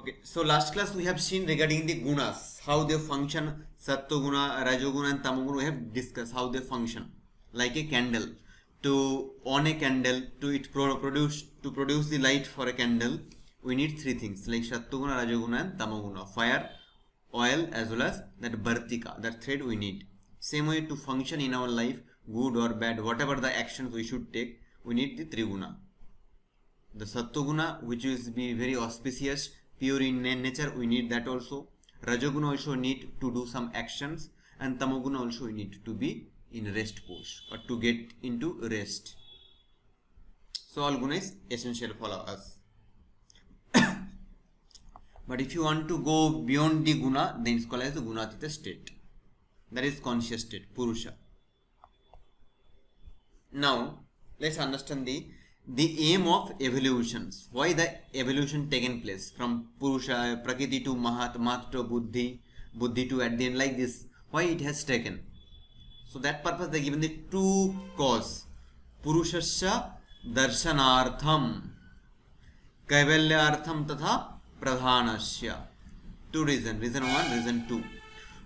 Okay, so last class we have seen regarding the gunas, how they function, sattva guna, rajoguna and tamoguna. We have discussed how they function. Like a candle, to on a candle, to produce the light for a candle, we need three things like sattva guna, rajoguna and tamoguna: fire, oil, as well as that bartika, that thread we need. Same way to function in our life, good or bad, whatever the actions we should take, we need the three guna. The sattva guna, which is be very auspicious, pure in nature, we need that also. Rajoguna also need to do some actions, and tamoguna also we need to be in rest pose or to get into rest. So all guna is essential for us. But if you want to go beyond the guna, then it's called as the gunatita state. That is conscious state, purusha. Now let's understand the aim of evolutions. Why the evolution taken place from purusha, prakriti to mahat, mahat to buddhi, buddhi to at the end, like this. Why it has taken? So that purpose they given the two cause. Puruṣa-s darshanartham, kaivalyartham tatha pradhanasya. Two reasons. Reason 1, reason 2.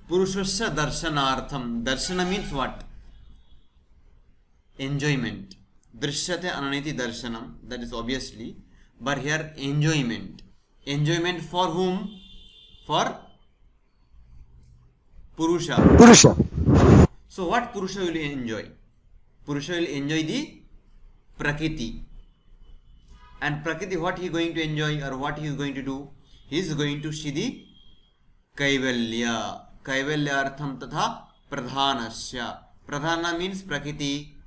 Puruṣa-s darshanartham. Darshana means what? Enjoyment. Drishyate ananiti darshanam. That is obviously. But here enjoyment. Enjoyment for whom? For Purusha. Purusha. So what Purusha will enjoy? Purusha will enjoy the Prakriti. And Prakriti, what he is going to enjoy or what he is going to do? He is going to see the Kaivalya. Kaivalyartham tatha pradhanasya. Pradhana means Prakriti.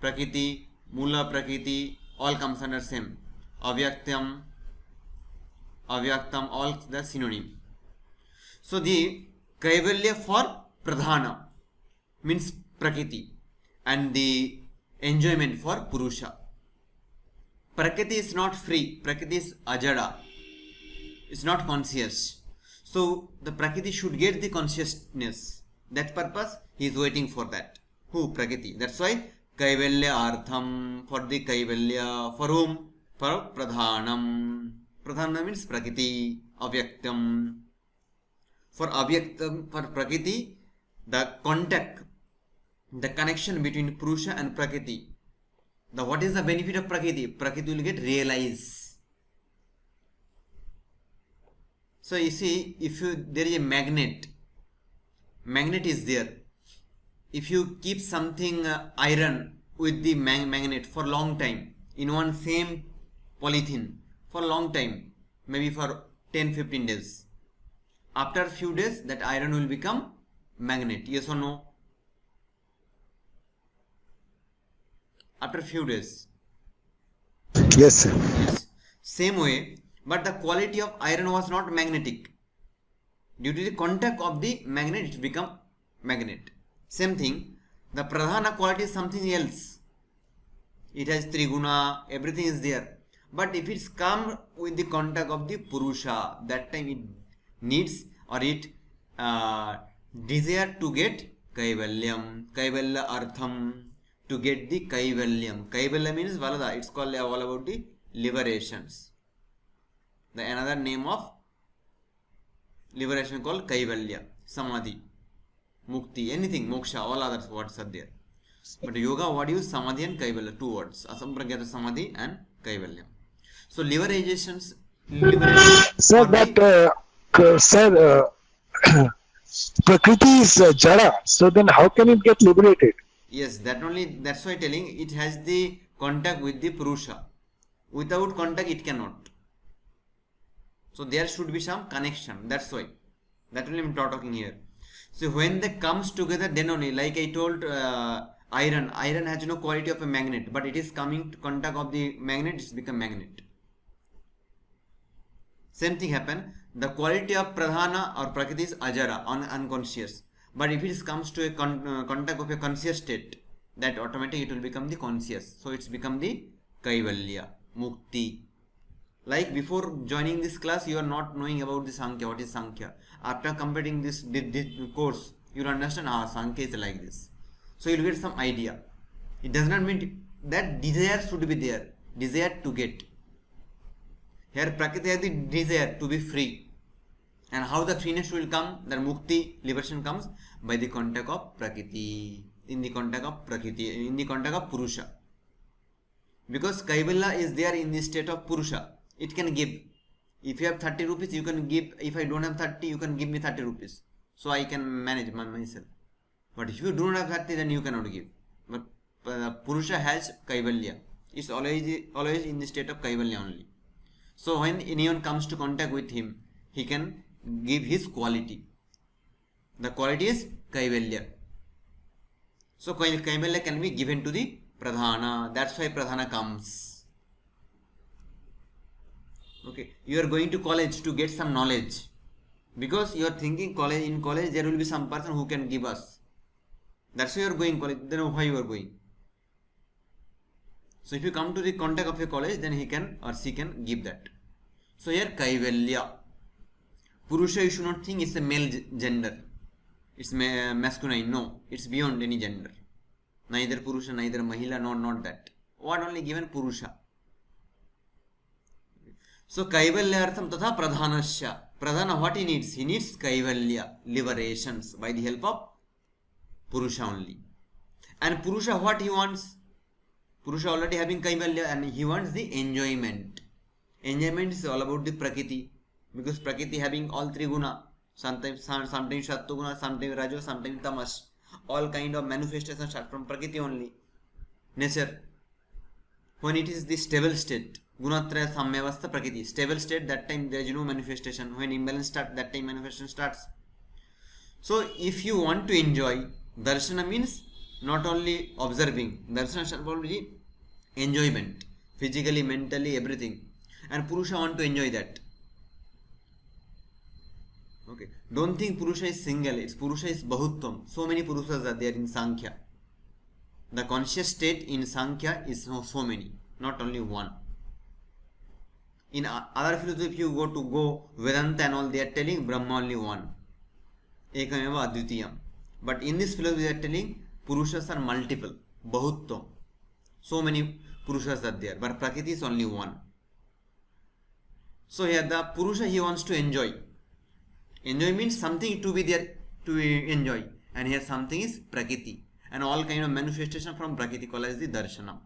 Prakriti, Mula Prakriti, all comes under same. Avyaktam, all the synonym. So the Kaivalya for Pradhana means Prakriti, and the enjoyment for Purusha. Prakriti is not free. Prakriti is ajada. It's not conscious. So the Prakriti should get the consciousness. That purpose he is waiting for that. Who? Prakriti. That's why Kaivalya artham, for the Kaivalya. For whom? For Pradhanam. Pradhana means Prakriti. Avyaktam. For Avyaktam, for Prakriti, the contact, the connection between Purusha and Prakriti. What is the benefit of Prakriti? Prakriti will get realized. So you see, if there is a magnet is there. If you keep something iron with the magnet for long time in one same polythene for long time, maybe for 10-15 days, after a few days that iron will become magnet. Yes or no? After a few days. Yes, sir. Yes. Same way, but the quality of iron was not magnetic. Due to the contact of the magnet, it become magnet. Same thing, the pradhana quality is something else. It has triguna, everything is there. But if it's come with the contact of the purusha, that time it needs or it desire to get kaivalyam, kaivalya artham, to get the kaivalyam. Kaivalya means valada. It's called all about the liberations. The another name of liberation called kaivalya, samadhi, mukti, anything, moksha, all other words are there. But yoga, what do you use? Samadhi and kaivalya, two words. Asampragyata samadhi and kaivalya. So liberation. Sir, but Prakriti is jada. So then how can it get liberated? Yes, that's why telling it has the contact with the Purusha. Without contact it cannot. So there should be some connection. That's why. That only I'm talking here. So when they comes together, then only, like I told, iron has no quality of a magnet, but it is coming to contact of the magnet, it's become magnet. Same thing happen. The quality of pradhana or prakriti is ajara, unconscious. But if it comes to a contact of a conscious state, that automatically it will become the conscious. So it's become the kaivalya, mukti. Like before joining this class, you are not knowing about the Sāṅkhya. What is Sāṅkhya? After completing this course, you will understand, Sāṅkhya is like this. So you will get some idea. It does not mean that desire should be there. Desire to get. Here Prakriti has the desire to be free. And how the freeness will come, the mukti, liberation comes by the contact of Prakriti, in the contact of Prakriti, in the contact of Purusha. Because Kaivalya is there in the state of Purusha. It can give. If you have 30 rupees, you can give. If I don't have 30, you can give me 30 rupees. So I can manage myself. But if you don't have 30, then you cannot give. But Purusha has Kaivalya. It's always in the state of Kaivalya only. So when anyone comes to contact with him, he can give his quality. The quality is Kaivalya. So Kaivalya can be given to the Pradhana. That's why Pradhana comes. Okay, you are going to college to get some knowledge. Because you are thinking in college there will be some person who can give us. That's why you are going college. Then why you are going? So if you come to the contact of a college, then he can or she can give that. So here Kaivalya. Purusha, you should not think it's a male gender. It's masculine. No, it's beyond any gender. Neither Purusha, neither Mahila, not that. What only given Purusha. So Kaivalyartham tatha pradhanasya. Pradhana, what he needs? He needs Kaivalya, liberations by the help of Purusha only. And Purusha, what he wants? Purusha already having Kaivalya and he wants the enjoyment. Enjoyment is all about the Prakriti. Because Prakriti having all three guna. Sometimes sattva guna, sometimes rajo, sometimes tamas. All kind of manifestations start from Prakriti only. Nature. When it is the stable state, gunatraya samyavastha Prakriti. Stable state, that time there is no manifestation. When imbalance starts, that time manifestation starts. So if you want to enjoy, darshana means not only observing. Darshana shall be enjoyment. Physically, mentally, everything. And Purusha want to enjoy that. Okay. Don't think Purusha is single. It's Purusha is Bahutvam. So many Purushas are there in Sāṅkhya. The conscious state in Sāṅkhya is so many. Not only one. In other philosophy, if you go Vedanta and all, they are telling Brahma only one. Ekameva Advitiyam. But in this philosophy, they are telling Purushas are multiple. Bahutvam. So many Purushas are there. But Prakriti is only one. So here the Purusha he wants to enjoy. Enjoy means something to be there to enjoy. And here something is Prakriti. And all kind of manifestation from Prakriti called as the Darshana.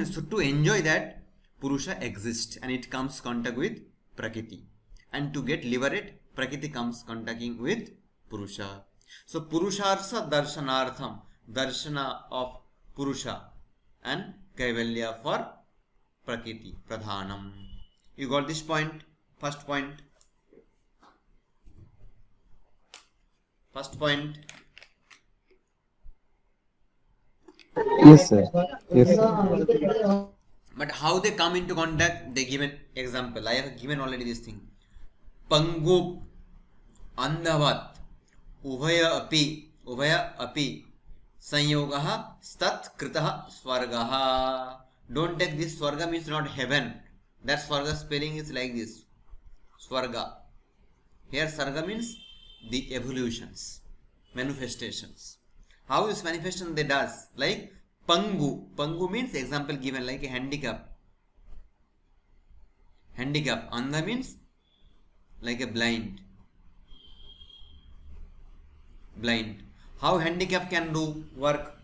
So to enjoy that, Purusha exists and it comes contact with Prakriti. And to get liberated, Prakriti comes contacting with Purusha. So Purusharsa Darshanartham. Darshana of Purusha and Kaivalya for Prakriti, Pradhanam. You got this point? First point. First point. Yes, sir. Yes, sir. But how they come into contact, they give an example. I have given already this thing. Pangu Andhavat Uvaya api Sanyogaha Stat Kritaha Swargaha. Don't take this. Swarga means not heaven. That Swarga spelling is like this. Swarga. Here Sarga means the evolutions, manifestations. How this manifestation they does? Like Pangu. Pangu means example given like a handicap. Handicap. Andha means like a blind. Blind. How handicap can do work?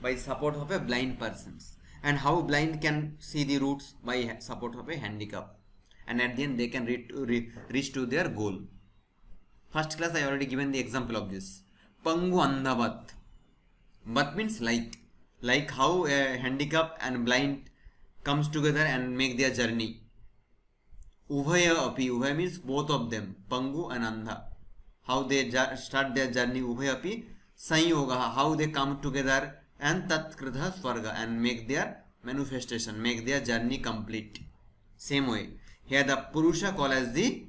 By support of a blind person. And how blind can see the roots? By support of a handicap. And at the end they can reach to their goal. First class I already given the example of this. Pangu Andhavat. Bat means like. Like how a handicap and blind comes together and make their journey. Uvaya api. Uvaya means both of them. Pangu and Andha. How they start their journey. Uvaya api. Sanyogaha. How they come together and tat kritha swarga and make their manifestation. Make their journey complete. Same way. Here the Purusha called as the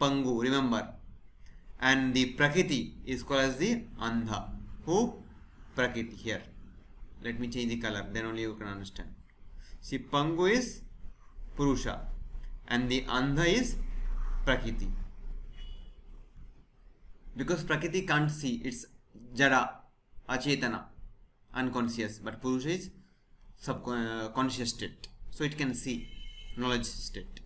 Pangu. Remember. And the Prakriti is called as the Andha. Who? Prakriti here. Let me change the color. Then only you can understand. See, Pangu is Purusha. And the Andha is Prakriti. Because Prakriti can't see. It's Jara, Achetana, unconscious. But Purusha is conscious state. So it can see knowledge state.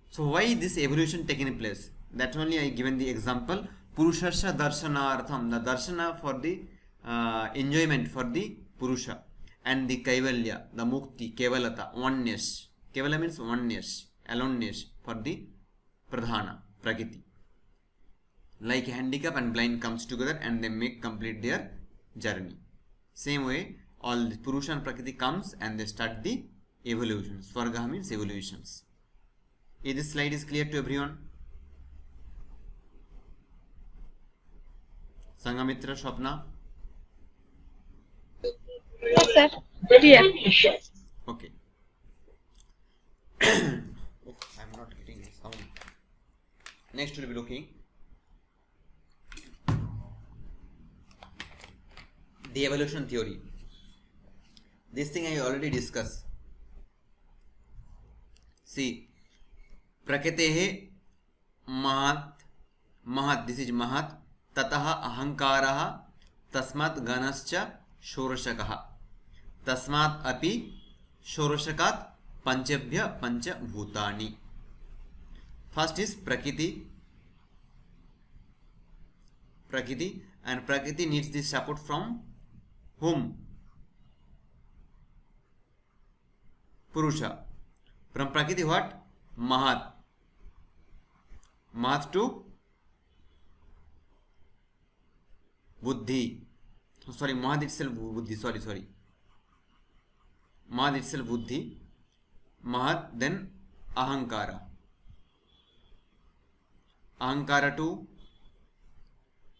So why this evolution taking place? That only I given the example. Puruṣa-s darshanartham, the darshana for the enjoyment for the purusha, and the kaivalya, the mukti, kevalata, oneness. Kevala means oneness, aloneness for the pradhana, Prakṛti. Like handicap and blind comes together and they make complete their journey. Same way, all the purusha and Prakṛti comes and they start the evolution. Svarga means evolutions. Is this slide is clear to everyone? Sangamitra, Swapna? Yes, sir. Clear. Okay. Oh, I'm not getting the sound. Next we'll be looking the evolution theory. This thing I already discussed. See, Prakṛtehe mahat, this is mahat, tataha ahankaraha, tasmat guṇa-s षोडशकः, तस्मात् अपि षोडशकात् पंचभ्य पंचभूतानि. First is Prakṛti, and Prakṛti needs this support from whom? Purusha. From Prakṛti what? Mahat. Mahat to Buddhi. Sorry, Mahat itself Buddhi. Sorry. Mahat itself Buddhi. Mahat, then Ahankara. Ahankara to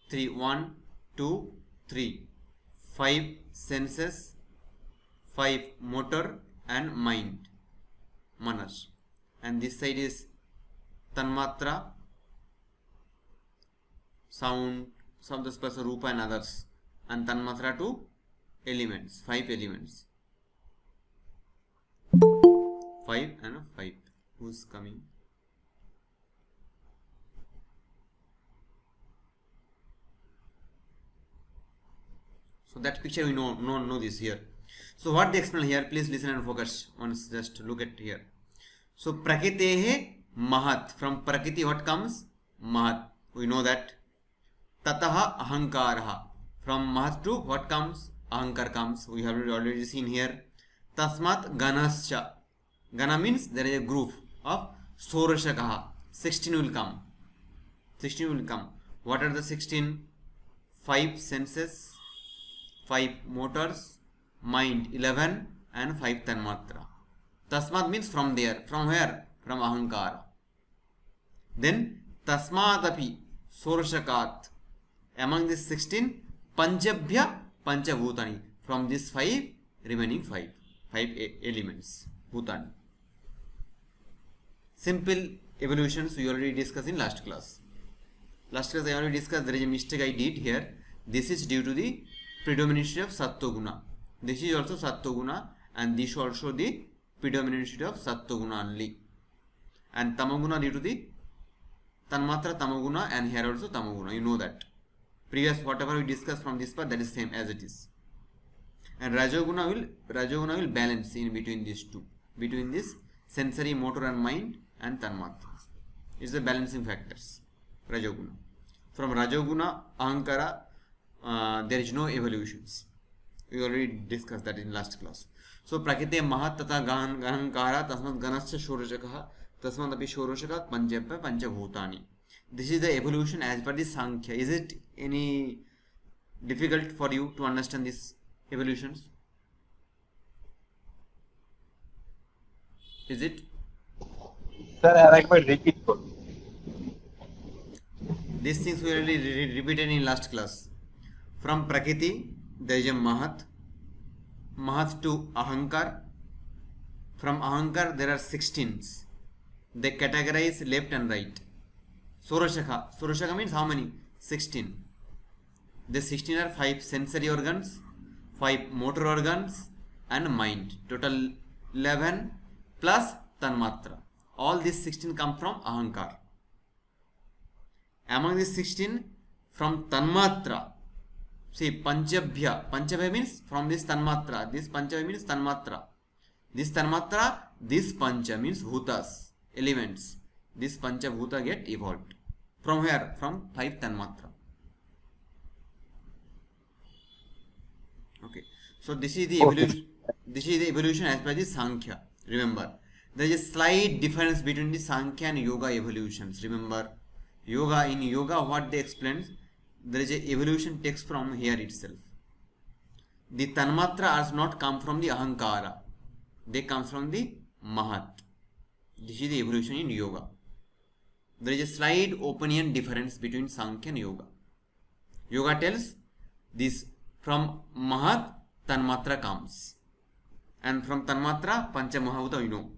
3. 1, 2, 3. 5 senses, 5 motor and mind. Manas. And this side is Tanmatra, sound, Sabda, Spasa, Rupa and others. And Tanmatra to elements, 5 elements. 5 and 5. Who's coming? So that picture we know this here. So what they explain here, please listen and focus. Once just look at here. So Prakṛtehe mahat. From Prakṛti what comes? Mahat. We know that. Tataha ahankaraha. From mahat to what comes? Ahankar comes. We have already seen here. Tasmat guṇa-s. Guṇa means there is a group of षोडशकः. 16 will come. 16 will come. What are the 16? 5 senses, 5 motors, mind 11 and 5 tanmatra. Tasmat means from there. From where? From ahankara. Then tasmadapi षोडशकात्. Among these 16, panchabhya panchabhutani. From these 5, remaining 5 elements, bhutani. Simple evolutions we already discussed in last class. Last class I already discussed. There is a mistake I did here. This is due to the predominancy of sattva guna. This is also sattva guna, and this also the predominancy of sattva guna only. And tamaguna due to the tanmatra tamaguna, and here also tamaguna. You know that. Previous whatever we discussed from this part, that is same as it is. And rajoguna will balance in between these two, between this sensory, motor and mind and tanmatra. It's the balancing factors. Rajoguna. From rajoguna, ahankara, there is no evolutions. We already discussed that in last class. So Prakṛti mahat tata gahankara tasmat guṇa-s षोडशकः tasmat api षोडशकात् panchabhya panchabhutani. This is the evolution as per the Sāṅkhya. Is it any difficult for you to understand these evolutions? Is it? Sir, I like my repeat. These things we already repeated in last class. From Prakṛti, there is a mahat. Mahat to ahankar. From ahankar, there are 16s. They categorize left and right. षोडशaka. षोडशaka means how many? 16. The 16 are 5 sensory organs, 5 motor organs and mind. Total 11 plus tanmatra. All these 16 come from ahankar. Among these 16, from tanmatra, See, panchabhya. Panchabhya means from this tanmatra. This panchabhya means tanmatra. This tanmatra, this pancha means bhutas, elements. This pancha bhuta get evolved. From where? From 5 tanmatra. Okay. So this is the evolution. This is the evolution as per the Sāṅkhya. Remember, there is a slight difference between the Sāṅkhya and Yoga evolutions. Remember, in Yoga, what they explain, there is a evolution text from here itself. The tanmatra does not come from the ahankara. They come from the mahat. This is the evolution in Yoga. There is a slight opinion difference between Sāṅkhya and Yoga. Yoga tells this from mahat tanmatra comes. And from tanmatra, pancha mahabhuta we know.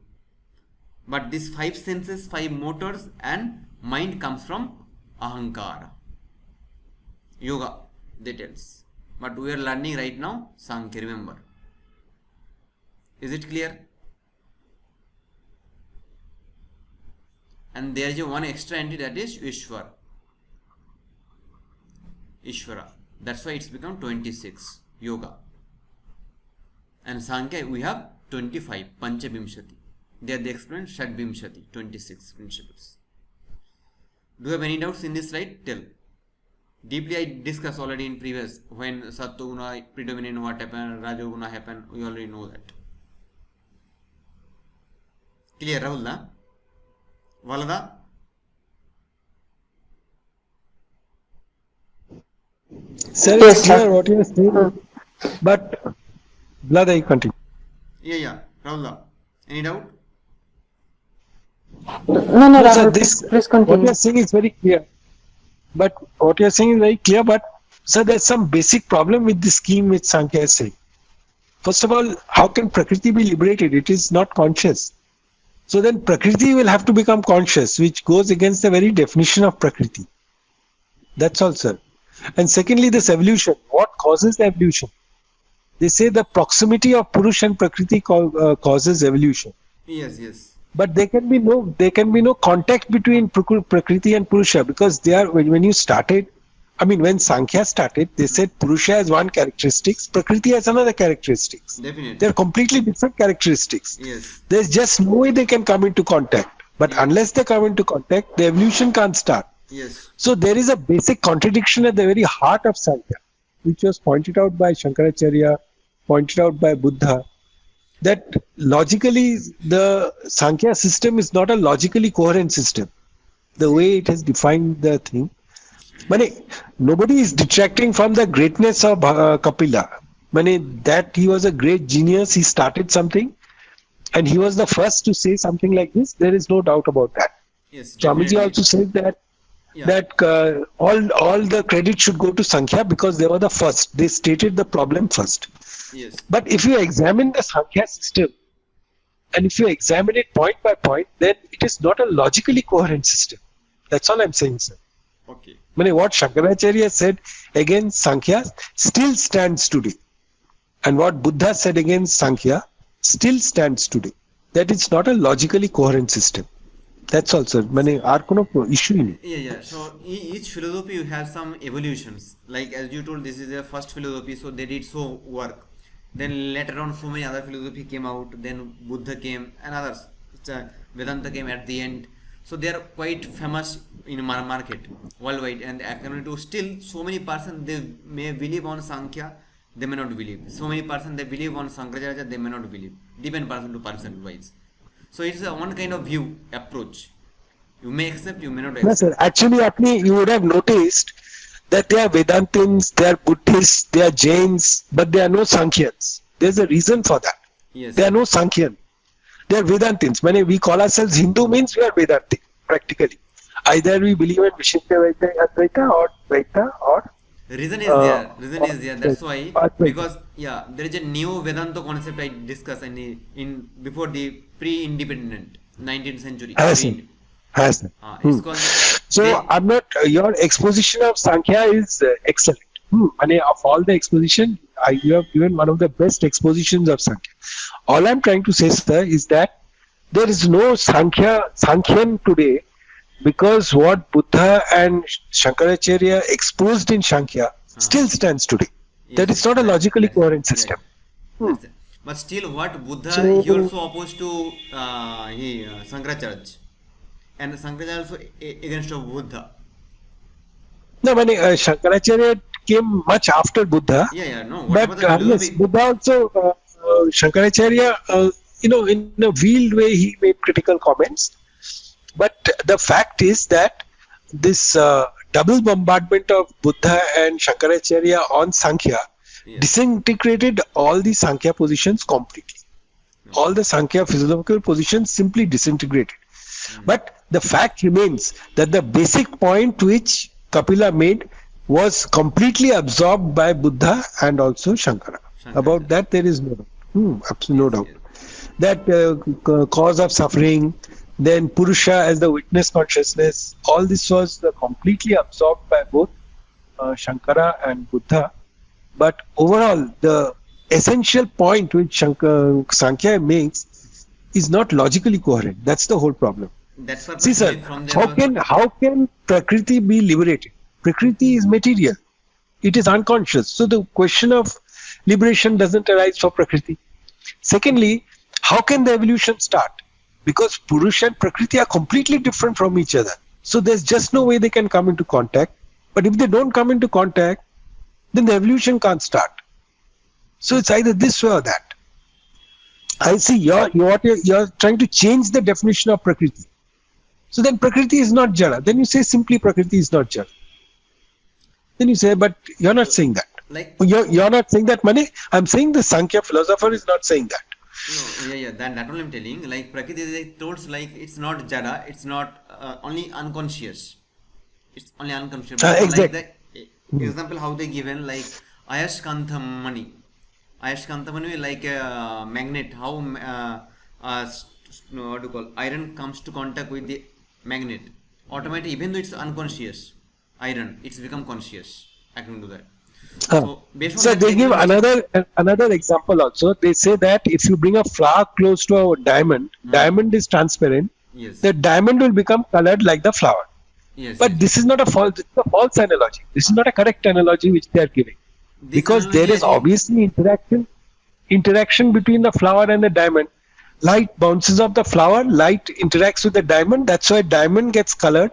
But these 5 senses, 5 motors and mind comes from ahankara. Yoga, they tells. But we are learning right now Sāṅkhya, remember. Is it clear? And there is one extra entity, that is Īśvara. That's why it's become 26. Yoga. And Sāṅkhya we have 25. Panchabhimshati. There they explain Shadbhimshati. 26 principles. Do you have any doubts in this slide? Tell. Deeply I discussed already in previous. When Sattva-guna predominant, what happened, Rajoguna happened, we already know that. Clear, Rahul? Na? Valada? Sir, Yes, it's sir. clear what you are saying, but Vlada, you continue. Yeah. Rahul, any doubt? No, No, sir, Rahul, this please what continue. you are saying is very clear. But sir, there's some basic problem with the scheme which Sāṅkhya is saying. First of all, how can Prakṛti be liberated? It is not conscious. So then Prakṛti will have to become conscious, which goes against the very definition of Prakṛti. That's all, sir. And secondly, this evolution. What causes the evolution? They say the proximity of Puruṣa and Prakṛti causes evolution. Yes. But there can be no contact between Prakṛti and Puruṣa, because they are when Sāṅkhya started, they said Puruṣa has one characteristics, Prakṛti has another characteristics. Definitely. They are completely different characteristics. Yes. There's just no way they can come into contact. But unless they come into contact, the evolution can't start. Yes. So there is a basic contradiction at the very heart of Sāṅkhya, which was pointed out by Shankaracharya, pointed out by Buddha, that logically the Sāṅkhya system is not a logically coherent system. The way it has defined the thing. Nobody is detracting from the greatness of Kapila. That he was a great genius, he started something, and he was the first to say something like this. There is no doubt about that. Yes. Swamiji also said that all the credit should go to Sāṅkhya because they were the first. They stated the problem first. Yes. But if you examine the Sāṅkhya system, and if you examine it point by point, then it is not a logically coherent system. That's all I'm saying, sir. Okay. What Shankaracharya said against Sāṅkhya still stands today. And what Buddha said against Sāṅkhya still stands today. That it's not a logically coherent system. That's all, sir. Aar kono issue nahi. Yeah. So each philosophy you have some evolutions. Like as you told, this is their first philosophy, so they did so work. Then later on, so many other philosophy came out. Then Buddha came and others. Vedanta came at the end. So they are quite famous in market worldwide. And according to still, so many persons they may believe on Sāṅkhya, they may not believe. So many persons they believe on Shankaracharya, they may not believe. Depend person to person wise. So it's a one kind of view approach. You may accept, you may not accept. No, sir. Actually, you would have noticed that they are Vedantins, they are Buddhists, they are Jains, but they are no Sāṅkhyans. There's a reason for that. Yes. They are no Sāṅkhyan. They are Vedantins. We call ourselves Hindu means we are Vedantic, practically. Either we believe in Vishishta Advaita or Dvaita or... Reason is there. That's why, because there is a new Vedanta concept I discussed in before the pre-independent 19th century. Has. It's called. So your exposition of Sāṅkhya is excellent. Of all the exposition, you have given one of the best expositions of Sāṅkhya. All I'm trying to say, sir, is that there is no Sāṅkhyan today, because what Buddha and Shankaracharya exposed in Sāṅkhya still stands today. That is not a logically coherent system. That's it. But still, what Buddha, So- he also opposed to Sāṅkhya, and Sāṅkhya also against of Buddha. No, Shankaracharya came much after Buddha. Yeah, no. But What about the yes, philosophy? Buddha also, Shankaracharya, in a veiled way, he made critical comments. But the fact is that this double bombardment of Buddha and Shankaracharya on Sāṅkhya Yes. disintegrated all the Sāṅkhya positions completely. All the Sāṅkhya philosophical positions simply disintegrated. But the fact remains that the basic point which Kapila made was completely absorbed by Buddha and also Shankara. About that there is no doubt. Absolutely no doubt. That cause of suffering, then Purusha as the witness consciousness, all this was completely absorbed by both Shankara and Buddha. But overall, the essential point which Sāṅkhya makes is not logically coherent. That's the whole problem. That's See, sir, from how can Prakrti be liberated? Prakriti is material. It is unconscious. So the question of liberation doesn't arise for Prakriti. Secondly, how can the evolution start? Because Purusha and Prakriti are completely different from each other. So there's just no way they can come into contact. But if they don't come into contact, then the evolution can't start. So it's either this way or that. I see you're trying to change the definition of Prakriti. So then Prakriti is not Jara. Then you say simply Prakriti is not Jara. Then you say, but you're not saying that. like You're not saying that, Mane. I'm saying the Sāṅkhya philosopher is not saying that. that only I'm telling. Like Prakriti is told like it's not Jara, it's not only unconscious. It's only unconscious. Exactly. Like the example how they given like Ayashkantamani. Ayashkantamani like a magnet. How what do you call iron comes to contact with the magnet. Automatically, even though it's unconscious, iron it's become conscious. According to that. So based on So that, they give another example also. They say that if you bring a flower close to a diamond, diamond is transparent. Yes. The diamond will become colored like the flower. Yes. But this is not a false. It's a false analogy. This is not a correct analogy which they are giving. Because there is obviously interaction between the flower and the diamond. Light bounces off the flower, light interacts with the diamond. That's why diamond gets colored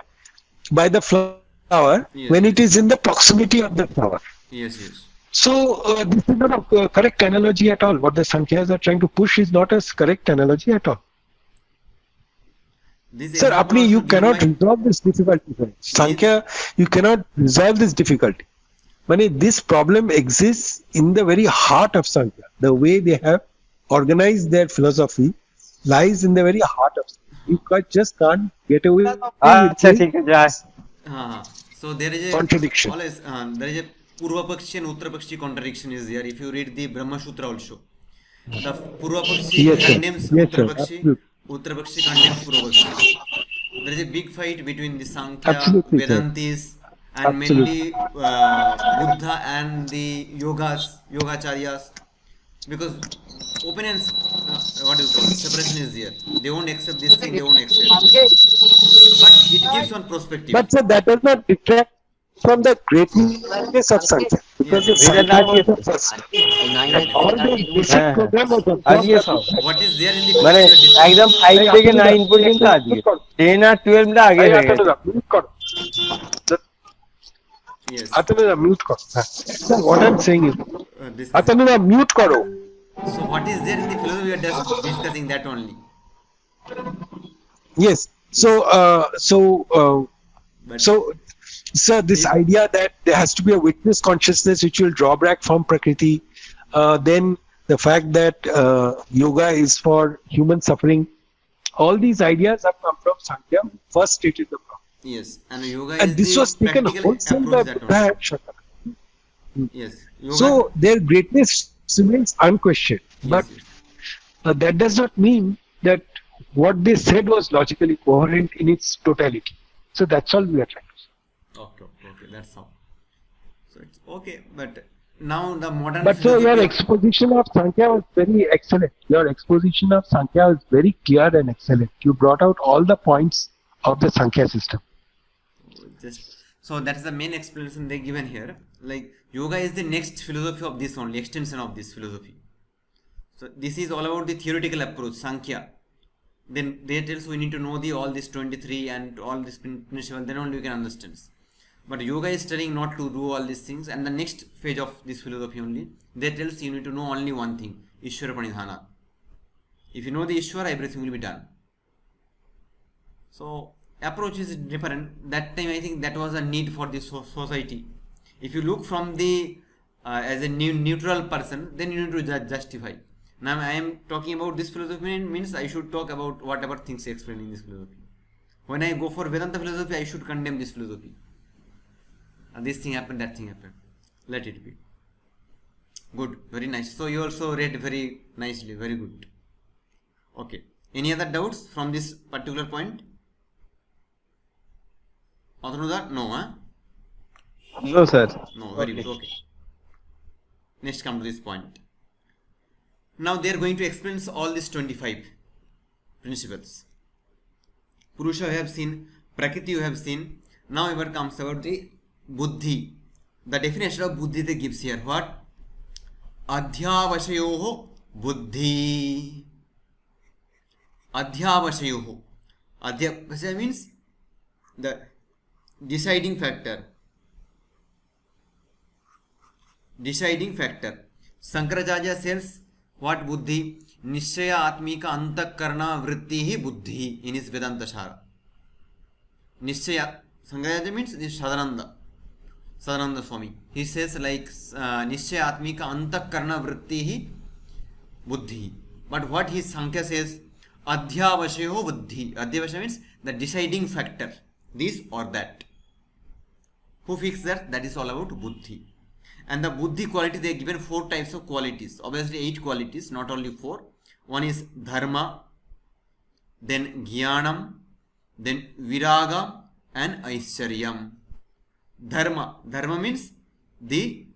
by the flower when it is in the proximity of the flower. Yes. So this is not a correct analogy at all. What the Sankhyas are trying to push is not a correct analogy at all. Sir, Apni, you cannot resolve this difficulty. Sankhya, you cannot resolve this difficulty. This problem exists in the very heart of Sankhya. The way they have organized their philosophy lies in the very heart of Sankhya. You just can't get away with it. So there is a Contradiction. Always, there is a Purva-pakshi and Uttara-pakshi contradiction is there. If you read the Brahma Sutra also, the Purva-pakshi condemns Uttara-pakshi, Uttara-pakshi condemns Purva-pakshi. There is a big fight between the Sāṅkhya, Vedantis, and mainly Buddha and the Yogacharyas, because opinions, what do you call separation is there. They won't accept this thing, they won't accept this. But it gives one perspective. But sir, that does not detract from the greatness of Sankhya. Because the Sankhya was the first. And all the basic program was the What is there in the মানে একদম 5 থেকে 9 পর্যন্ত আজকে 10 আর 12 টা আগে হয়ে গেছে Yes. Atanura, mute karo. Sir, what I'm saying is, Atanura, mute karo. So what is there in the philosophy? We are just discussing that only. Yes. So, sir, this idea that there has to be a witness consciousness which will draw back from Prakriti, then the fact that yoga is for human suffering, all these ideas have come from Sāṅkhya, who first stated the problem. Yes, and yoga And is this the was taken practical wholesale by approach that Buddha only. and Shankara. Yes. Yoga, So their greatness remains unquestioned. But that does not mean that what they said was logically coherent in its totality. So that's all we are trying to say. Okay, that's how. So it's okay, but now the modern But so your exposition of Sāṅkhya was very excellent. Your exposition of Sāṅkhya was very clear and excellent. You brought out all the points of the Sāṅkhya system. So that's the main explanation they given here. Like yoga is the next philosophy of this only, extension of this philosophy. So this is all about the theoretical approach, Sāṅkhya. Then they tells we need to know the all this 23 and all this principle, then only we can understand. But yoga is telling not to do all these things, and the next phase of this philosophy only, they tells you need to know only one thing, Īśvarakṛṣṇa. If you know the Īśvara, everything will be done. So approach is different. That time I think that was a need for this society. If you look from the as a neutral person, then you need to justify. Now I am talking about this philosophy, means I should talk about whatever things explained in this philosophy. When I go for Vedanta philosophy, I should condemn this philosophy. And this thing happened, that thing happened. Let it be. Good, very nice. So you also read very nicely, very good. Okay. Any other doubts from this particular point? Other no, huh? No, sir. No, very good. Okay. Next, come to this point. Now they are going to explain all these 25 principles. Purusha you have seen, Prakṛti you have seen. Now ever comes about the buddhi. The definition of buddhi they gives here. What? Adhyavashayoho buddhi. Adhyavashayoho. Adhyavasaya means the deciding factor. Deciding factor. Shankaracharya says what buddhi? Nishchaya atmika antakarna vritti buddhi in his Vedanta Shara. Nishchaya, Shankaracharya means this Sadananda Swami. He says like Nishchaya atmika antakarna vritti buddhi. But what his Sāṅkhya says? Adhyavashayo buddhi. Adhyavashayo means the deciding factor. This or that. Who fixed that? That is all about buddhi. And the buddhi quality, they are given 4 types of qualities. Obviously 8 qualities, not only 4. One is dharma, then jnanam, then viraga and aishcharyam. Dharma. Dharma means the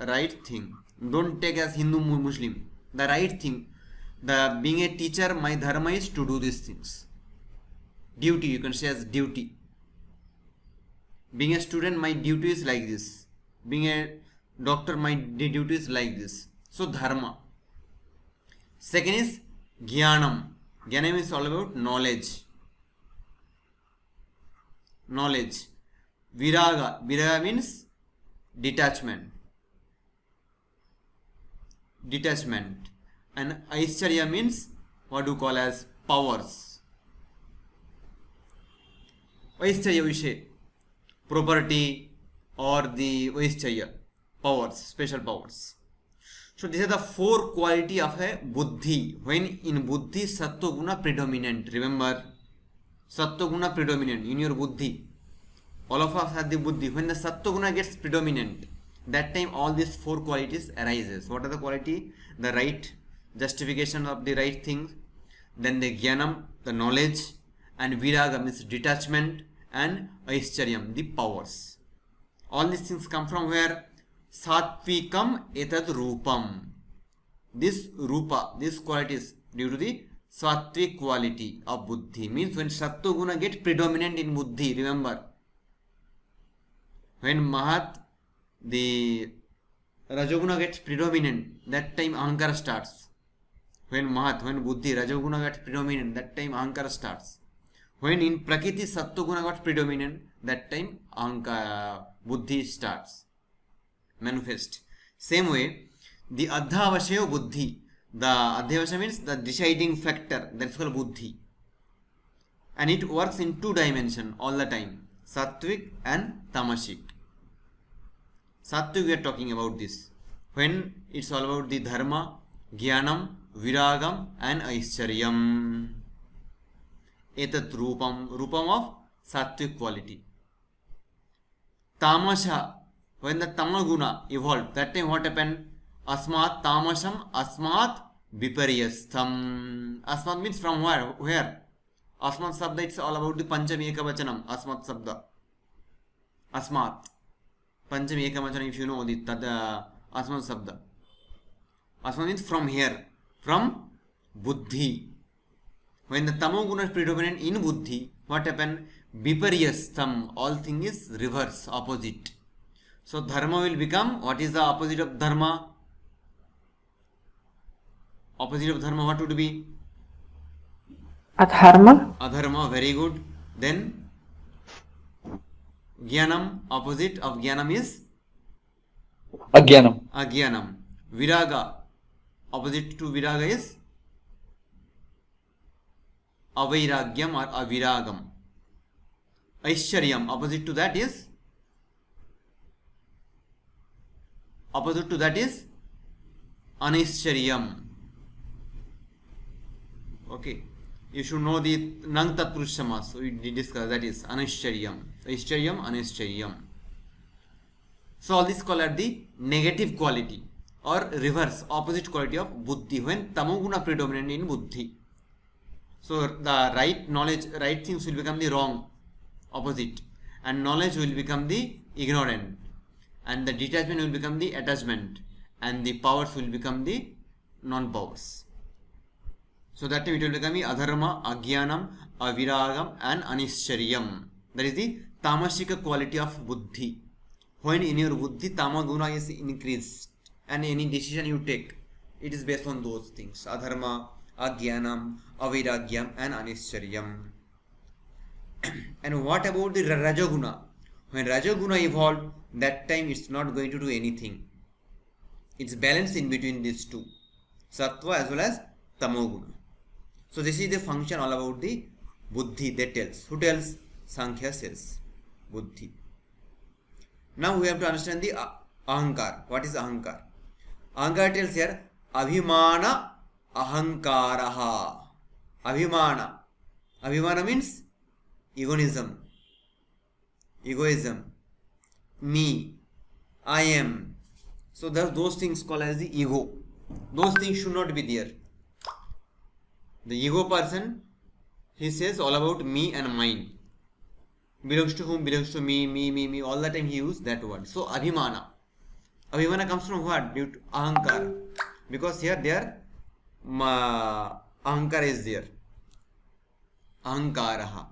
right thing. Don't take as Hindu Muslim. The right thing. The being a teacher, my dharma is to do these things. Duty, you can say as duty. Being a student, my duty is like this. Being a doctor, my duty is like this. So dharma. Second is jnanam. Jnanam is all about knowledge. Knowledge. Viraga. Viraga means detachment. Detachment. And aishcharya means what do you call as powers. Aishcharya vishay. Property or the aishcharya. Powers. Special powers. So these are the 4 quality of a buddhi. When in buddhi sattva guna predominant. Remember, sattva guna predominant in your buddhi. All of us have the buddhi. When the sattva guna gets predominant, that time all these 4 qualities arises. What are the quality? The right justification of the right thing, then the jnanam, the knowledge, and viraga means detachment, and aishcharyam, the powers. All these things come from where? Sattvikam etat rupam. This rupa, this quality is due to the sattvic quality of buddhi. Means when sattva guna gets predominant in buddhi, remember, when mahat, the rajoguna gets predominant, that time ahankara starts. When mahat, when buddhi, rajoguna gets predominant, that time ahankara starts. When in Prakṛti sattva guna got predominant, that time buddhi starts. Manifest. Same way, the adhyavashayo buddhi. The adhyavasaya means the deciding factor. That's called buddhi. And it works in 2 dimensions all the time. Sattvic and tamasic. Sattvic we are talking about this. When it's all about the dharma, jnanam, viragam and aishcharyam. Etat rupam. Rupam of sattvic quality. Tamasha. When the tamaguna evolved, that time what happened? Asmat tamasam asmat viparyastham. Asmat means from where? Where? Asmat sabda, it's all about the panchami ekavachanam. Asmat sabda. Asmat. Panchami ekavachanam, if you know the asmat sabda. Asmat means from here. From buddhi. When the tamoguna is predominant in buddhi, what happen? Viparyastham, all thing is reverse, opposite. So dharma will become, what is the opposite of dharma? Opposite of dharma, what would be? Adharma. Adharma, very good. Then Jnanam, opposite of Jnanam is Agyanam. Agyanam. Viraga, opposite to Viraga is Avairagyam or Aviragam. Aishcharyam, opposite to that is Anaishcharyam. Okay. You should know the Nang Tatpuruṣa-s. So we discussed, that is Anaishcharyam. Aishcharyam, Anaishcharyam. So all this called the negative quality or reverse, opposite quality of buddhi, when tamoguna predominant in buddhi. So the right knowledge, right things will become the wrong, opposite, and knowledge will become the ignorant, and the detachment will become the attachment, and the powers will become the non-powers. So that time it will become the adharma, agyanam, aviragam and anaishcharyam. That is the tamasic quality of buddhi. When in your buddhi tamaguna is increased, and any decision you take, it is based on those things: adharma, agyanam, aviragyam and anaishcharyam. And what about the rajaguna? When rajaguna evolved, that time it's not going to do anything. It's balanced in between these two, sattva as well as tamoguna. So this is the function all about the buddhi that tells. Who tells? Sāṅkhya says. Buddhi. Now we have to understand the ahankar. What is ahankar? Ahankar tells here abhimana ahankaraha. Abhimana. Abhimana means egoism. Egoism. Me. I am. So those things called as the ego. Those things should not be there. The ego person, he says all about me and mine. Belongs to whom? Belongs to me. All the time he uses that word. So abhimana. Abhimana comes from what? Due to ahankara. Because here there ahankara is there. Ahankaraha.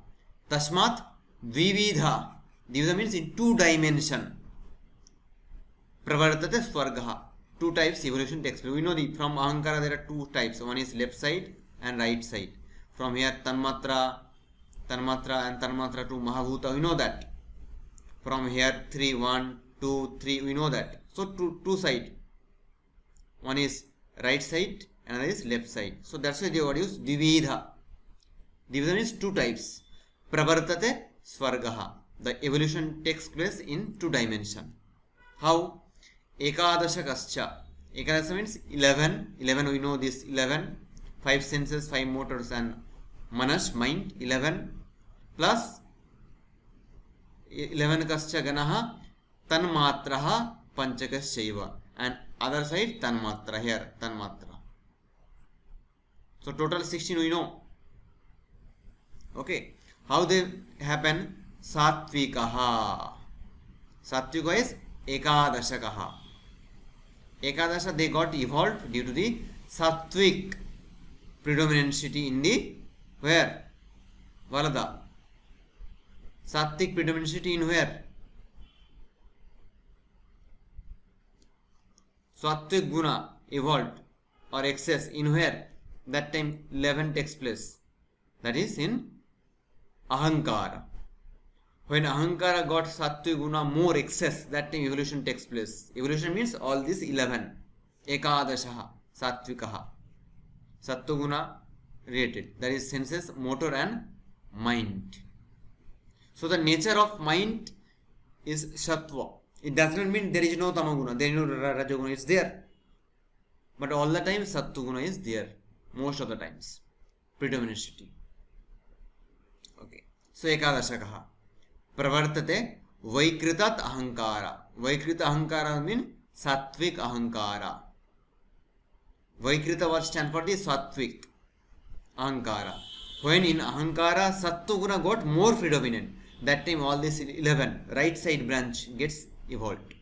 Tasmat vividha. Vividha means in 2 dimension. Pravartate svargaha. 2 types evolution takes place. We know from ahankara there are 2 types. One is left side and right side. From here tanmatra and tanmatra to mahabhuta, we know that. From here 3, 1, 2, 3, we know that. So two side. One is right side, another is left side. So that's why they would use dividha. Dividha means 2 types. Pravartate svargaha. The evolution takes place in 2 dimension. How? Ekadashakascha. Ekadasha means 11. 11 we know this 11. 5 senses, 5 motors and manas, mind, 11 plus 11 kascha ganaha tanmatraha panchakasyaiva, and other side tanmatra, here tanmatra. So total 16 we know. Okay. How they happen? Sattvikaha. Sattvika is ekadashakaha. Ekadasha they got evolved due to the sattvic predominancy in the where? Valada. Sattvic predominancy in where? Sattvic guna evolved or excess in where? That time 11 takes place. That is in ahankara. When ahankara got sattvic guna more excess, that time evolution takes place. Evolution means all this 11. Ekadashaha, sattvikaha. Sattva-guna related. That is senses, motor and mind. So the nature of mind is sattva. It does not mean there is no tamaguna, there is no rajaguna, it's there. But all the time sattva-guna is there. Most of the times. Predominancy. Okay. So ekadashakaha. Pravartate vaikritat ahankara. Vaikrita ahankara means sattvic ahankara. Vaikrita word stands for the sattvic ahankara. When in ahankara sattva guna got more predominant, that time all this 11 right side branch gets evolved.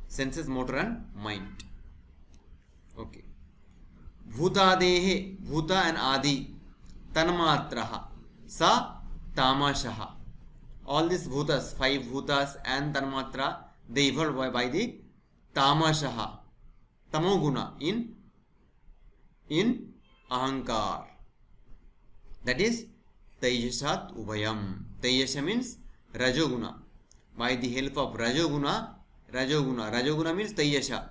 Senses, motor and mind. Okay. Bhutadehe, bhuta and adi, tanmatraha, sa tamashaha. All these bhutas, 5 bhutas and tanmatra, they evolve by the tamashaha, tamoguna in ahankar. That is Tejasat Ubhayam. Tejasha means Rajoguna. By the help of Rajoguna means Tejasha.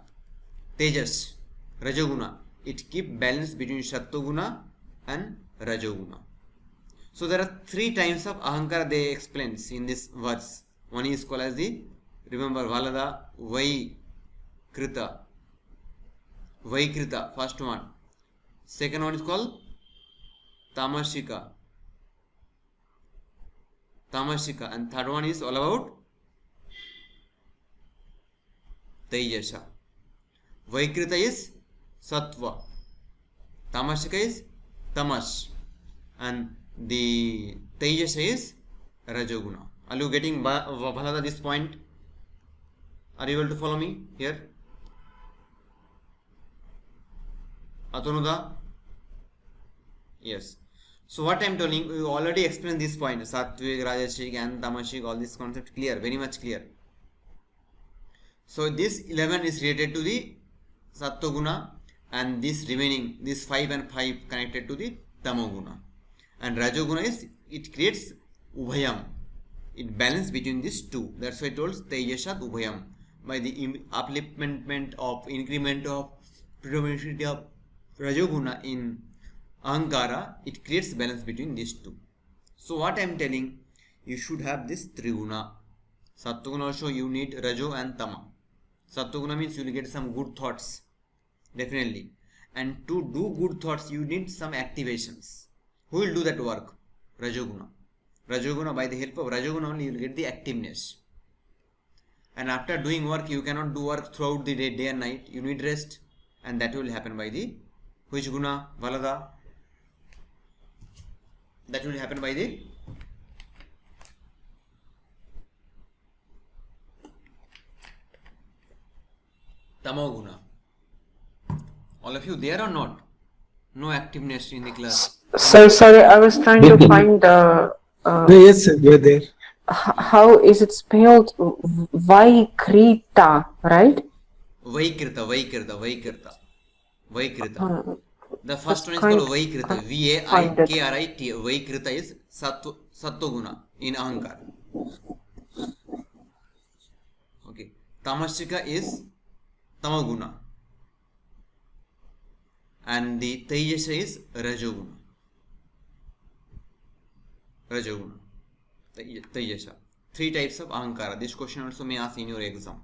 Tejas, Rajoguna. It keeps balance between Sattva-guna and Rajoguna. So there are 3 types of Ahankara they explains in this verse. One is called as the, remember, Valada, Vaikrita. Vaikrita, first one. Second one is called Tamashika, and third one is all about Tejasha. Vaikrita is Sattva, Tamashika is Tamas, and the Tejasha is Rajoguna. Are you getting Bhalada this point? Are you able to follow me here? Atanuda? Yes. So what I am telling, we already explained this point, Sattvic, Rajasic and Tamasic, all this concept clear, very much clear. So this 11 is related to the Sattva-guna, and this remaining, this 5 and 5 connected to the Tamoguna. And Rajoguna is, it creates Ubhayam, it balance between these two. That's why I told Tejashat Ubhayam. By the upliftment of, increment of, predominancy of Rajoguna in Ahankara, it creates balance between these two. So what I am telling, you should have this Triguna. Sattva-guna also you need Rajo and Tama. Sattva-guna means you will get some good thoughts, definitely. And to do good thoughts, you need some activations. Who will do that work? Rajoguna. Rajoguna, by the help of Rajoguna only, you will get the activeness. And after doing work, you cannot do work throughout the day and night. You need rest, and that will happen by the which guna? Valada. That will happen by the Tamoguna. All of you there or not? No activeness in the class. So sorry, I was trying to find the. Yes, sir, we're there. How is it spelled? Vaikrita, right? Vaikrita. The first one is called Vaikrita. V-A-I-K-R-I-T. Vaikrita is Sattva-guna in Ahankara. Okay. Tamashika is Tamaguna. And the Tejasha is Rajoguna. Tejasha. 3 types of Ahankara. This question also may ask in your exam.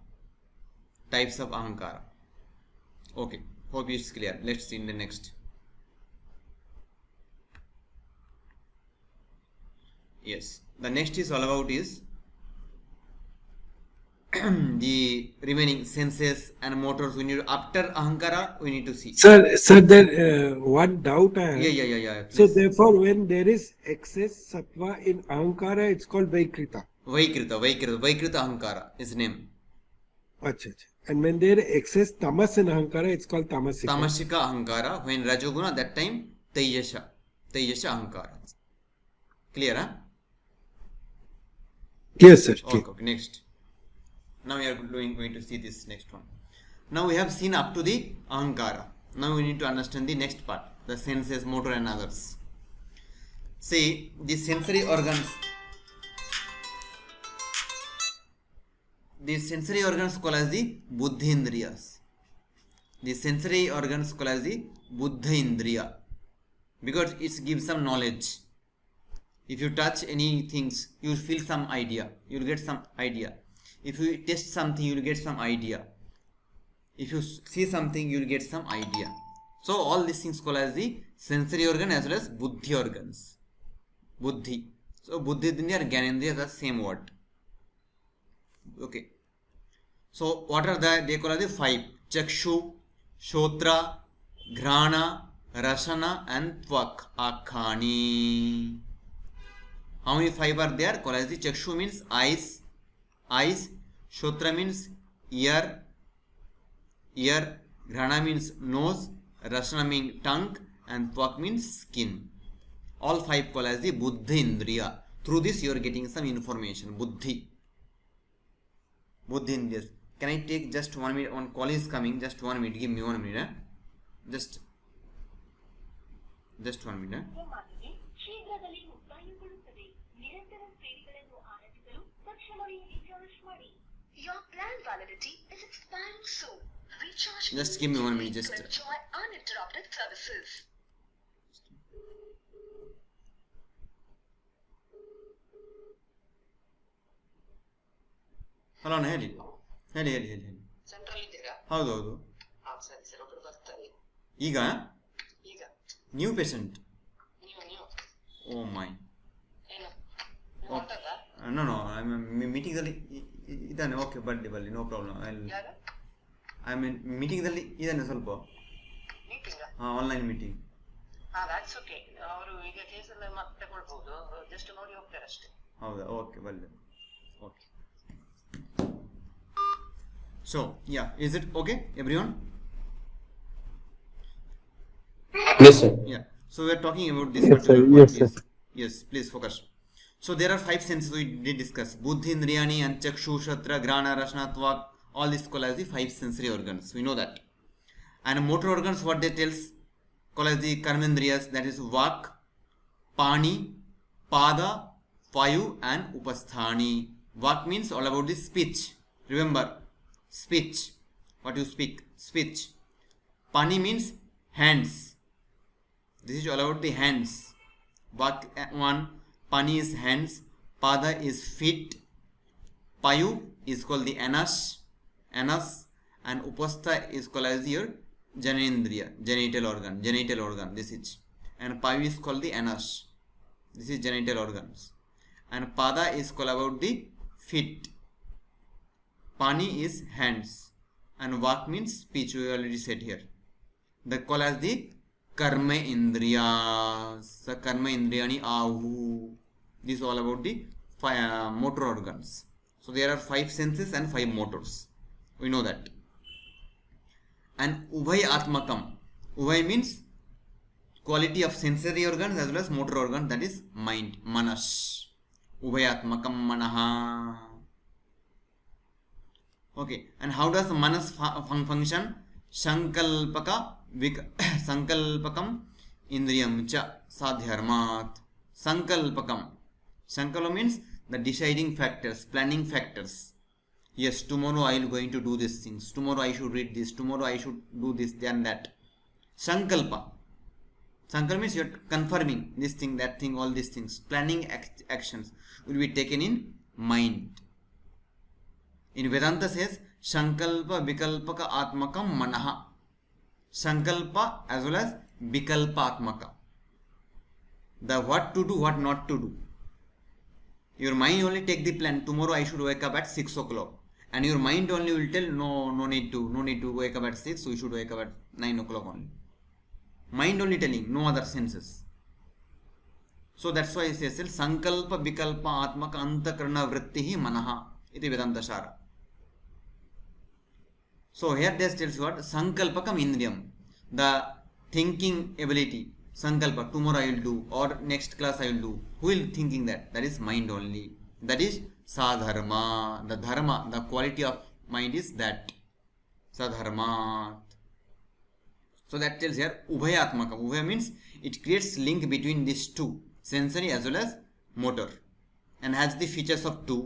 Types of Ahankara. Okay. Hope it's clear. Let's see in the next. Yes. The next is all about is the remaining senses and motors. We need after Ahankara, we need to see. Sir, there one doubt I have. Yeah. So therefore, when there is excess sattva in Ahankara, it's called Vaikrita. Vaikrita Ahankara is name. Achha. And when there is excess tamas in Ahankara, it's called Tamasika. Tamasika Ahankara. When Rajoguna, that time Tejasha Ahankara. Clear, huh? Yes, sir. Okay, next. Now we are going to see this next one. Now we have seen up to the Ahankara. Now we need to understand the next part, the senses, motor and others. See, the sensory organs. The sensory organs called as the Buddhi Indriyas. The sensory organs called as the Buddhi Indriya. Because it gives some knowledge. If you touch any things, you will feel some idea. You will get some idea. If you taste something, you will get some idea. If you see something, you will get some idea. So all these things called as the sensory organ as well as Buddhi organs. Buddhi. So Buddhi Indriya and Gyanendriya are the same word. Okay. So what are they call as the 5? Chakshu, Shotra, Ghrana, Rasana and Tvak. Akhani. How many 5 are there? Called as the Chakshu means eyes. Shotra means ear. Ghrana means nose. Rasana means tongue. And Tvak means skin. All 5 called as the Buddhi Indriya. Through this you are getting some information. Buddhi in this. Can I take just 1 minute? One call is coming. Just 1 minute. Give me 1 minute. Just 1 minute. Your plan validity is expiring soon. Recharge Just give me 1 minute. Just to enjoy uninterrupted services. Hello ಹೇಳಿ ಹೇಳಿ ಹೇಳಿ ಹೇಳಿ ಹೇಳಿ central ಇದ್ದೀರಾ? ಹೌದು ಹೌದು. ಹಾ ಸರಿ ಸರಿ, ಒಬ್ರು ಬರ್ತಾರೆ ಈಗ ಈಗ. New patient. ನೀವು ಓ ಮೈ. ಏನು ನೀವು ಹೊರಟದ್ದಾ? ನೋ ನೋ, ಮೀಟಿಂಗಲ್ಲಿ ಇದ್ದಾನೆ. ಓಕೆ, ಬರಲಿ, ನೋ ಪ್ರಾಬ್ಲಮ್. ಯಾರು? ಐ ಮೀನ್ ಮೀಟಿಂಗ್ದಲ್ಲಿ ಇದ್ದಾನೆ ಸ್ವಲ್ಪ. ಮೀಟಿಂಗ್? ಹಾಂ, ಆನ್ಲೈನ್ ಮೀಟಿಂಗ್. ಹಾ, ದಟ್ಸ್ ಓಕೆ. ಅವರು ಈಗ ಕೇಸಲ್ಲಿ ಮತ್ತೆ ತಗೊಳ್ಬಹುದು, ಜಸ್ಟ್ ನೋಡಿ ಹೋಗ್ತಾರೆ ಅಷ್ಟೇ. ಹೌದಾ? ಓಕೆ, ಬರಲಿ. Okay. So, yeah, is it okay, everyone? Yes, sir. Yeah. So we are talking about this Yes, sir. particular Yes, point. sir. Yes, please focus. So there are 5 senses we did discuss. Buddhi, Indriyani, and Chakshu, Shatra, Grana, Rashna, Tvak. All these called as the 5 sensory organs. We know that. And motor organs, what they tells, called as the Karmendriyas, that is Vak, Pani, Pada, Vayu, and Upasthani. Vak means all about the speech. Remember, speech, what you speak, speech. Pani means hands. This is all about the hands. Vak 1, Pani is hands, Pada is feet, Payu is called the anus, and Upastha is called as your Janendriya, genital organ, this is. And Payu is called the anus. This is genital organs. And Pada is called about the feet. Pani is hands, and Vak means speech. We already said here. They call as the Karma Indriyas. The Karma Indriyani Ahu. This is all about the motor organs. So there are 5 senses and 5 motors. We know that. And Ubhay Atmakam. Ubhay means quality of sensory organs as well as motor organs, that is mind, Manas. Ubhay Atmakam Manaha. Okay, and how does manas function? Sankalpakam indriyam cha sadhyarmat. Sankalpa means the deciding factors, planning factors. Yes, tomorrow I am going to do these things. Tomorrow I should read this. Tomorrow I should do this, then that. Sankalpa means you are confirming this thing, that thing, all these things. Planning actions will be taken in mind. In Vedanta says, Sankalpa Vikalpaka Atmakam Manaha. Sankalpa as well as Vikalpa Atmaka. The what to do, what not to do. Your mind only take the plan. Tomorrow I should wake up at 6 o'clock. And your mind only will tell, no need to wake up at 6, so you should wake up at 9 o'clock only. Mind only telling, no other senses. So that's why it says, Sankalpa Vikalpa Atmaka Antakarna Vrittihi Manaha. Iti Vedanta Shara. So here this tells you what? Sankalpakam Indriyam. The thinking ability. Sankalpa, tomorrow I will do, or next class I will do. Who will thinking that? That is mind only. That is Sadharma. The dharma, the quality of mind is that. Sadharmat. So that tells here Ubhayatmaka. Ubhaya means it creates link between these two, sensory as well as motor, and has the features of two.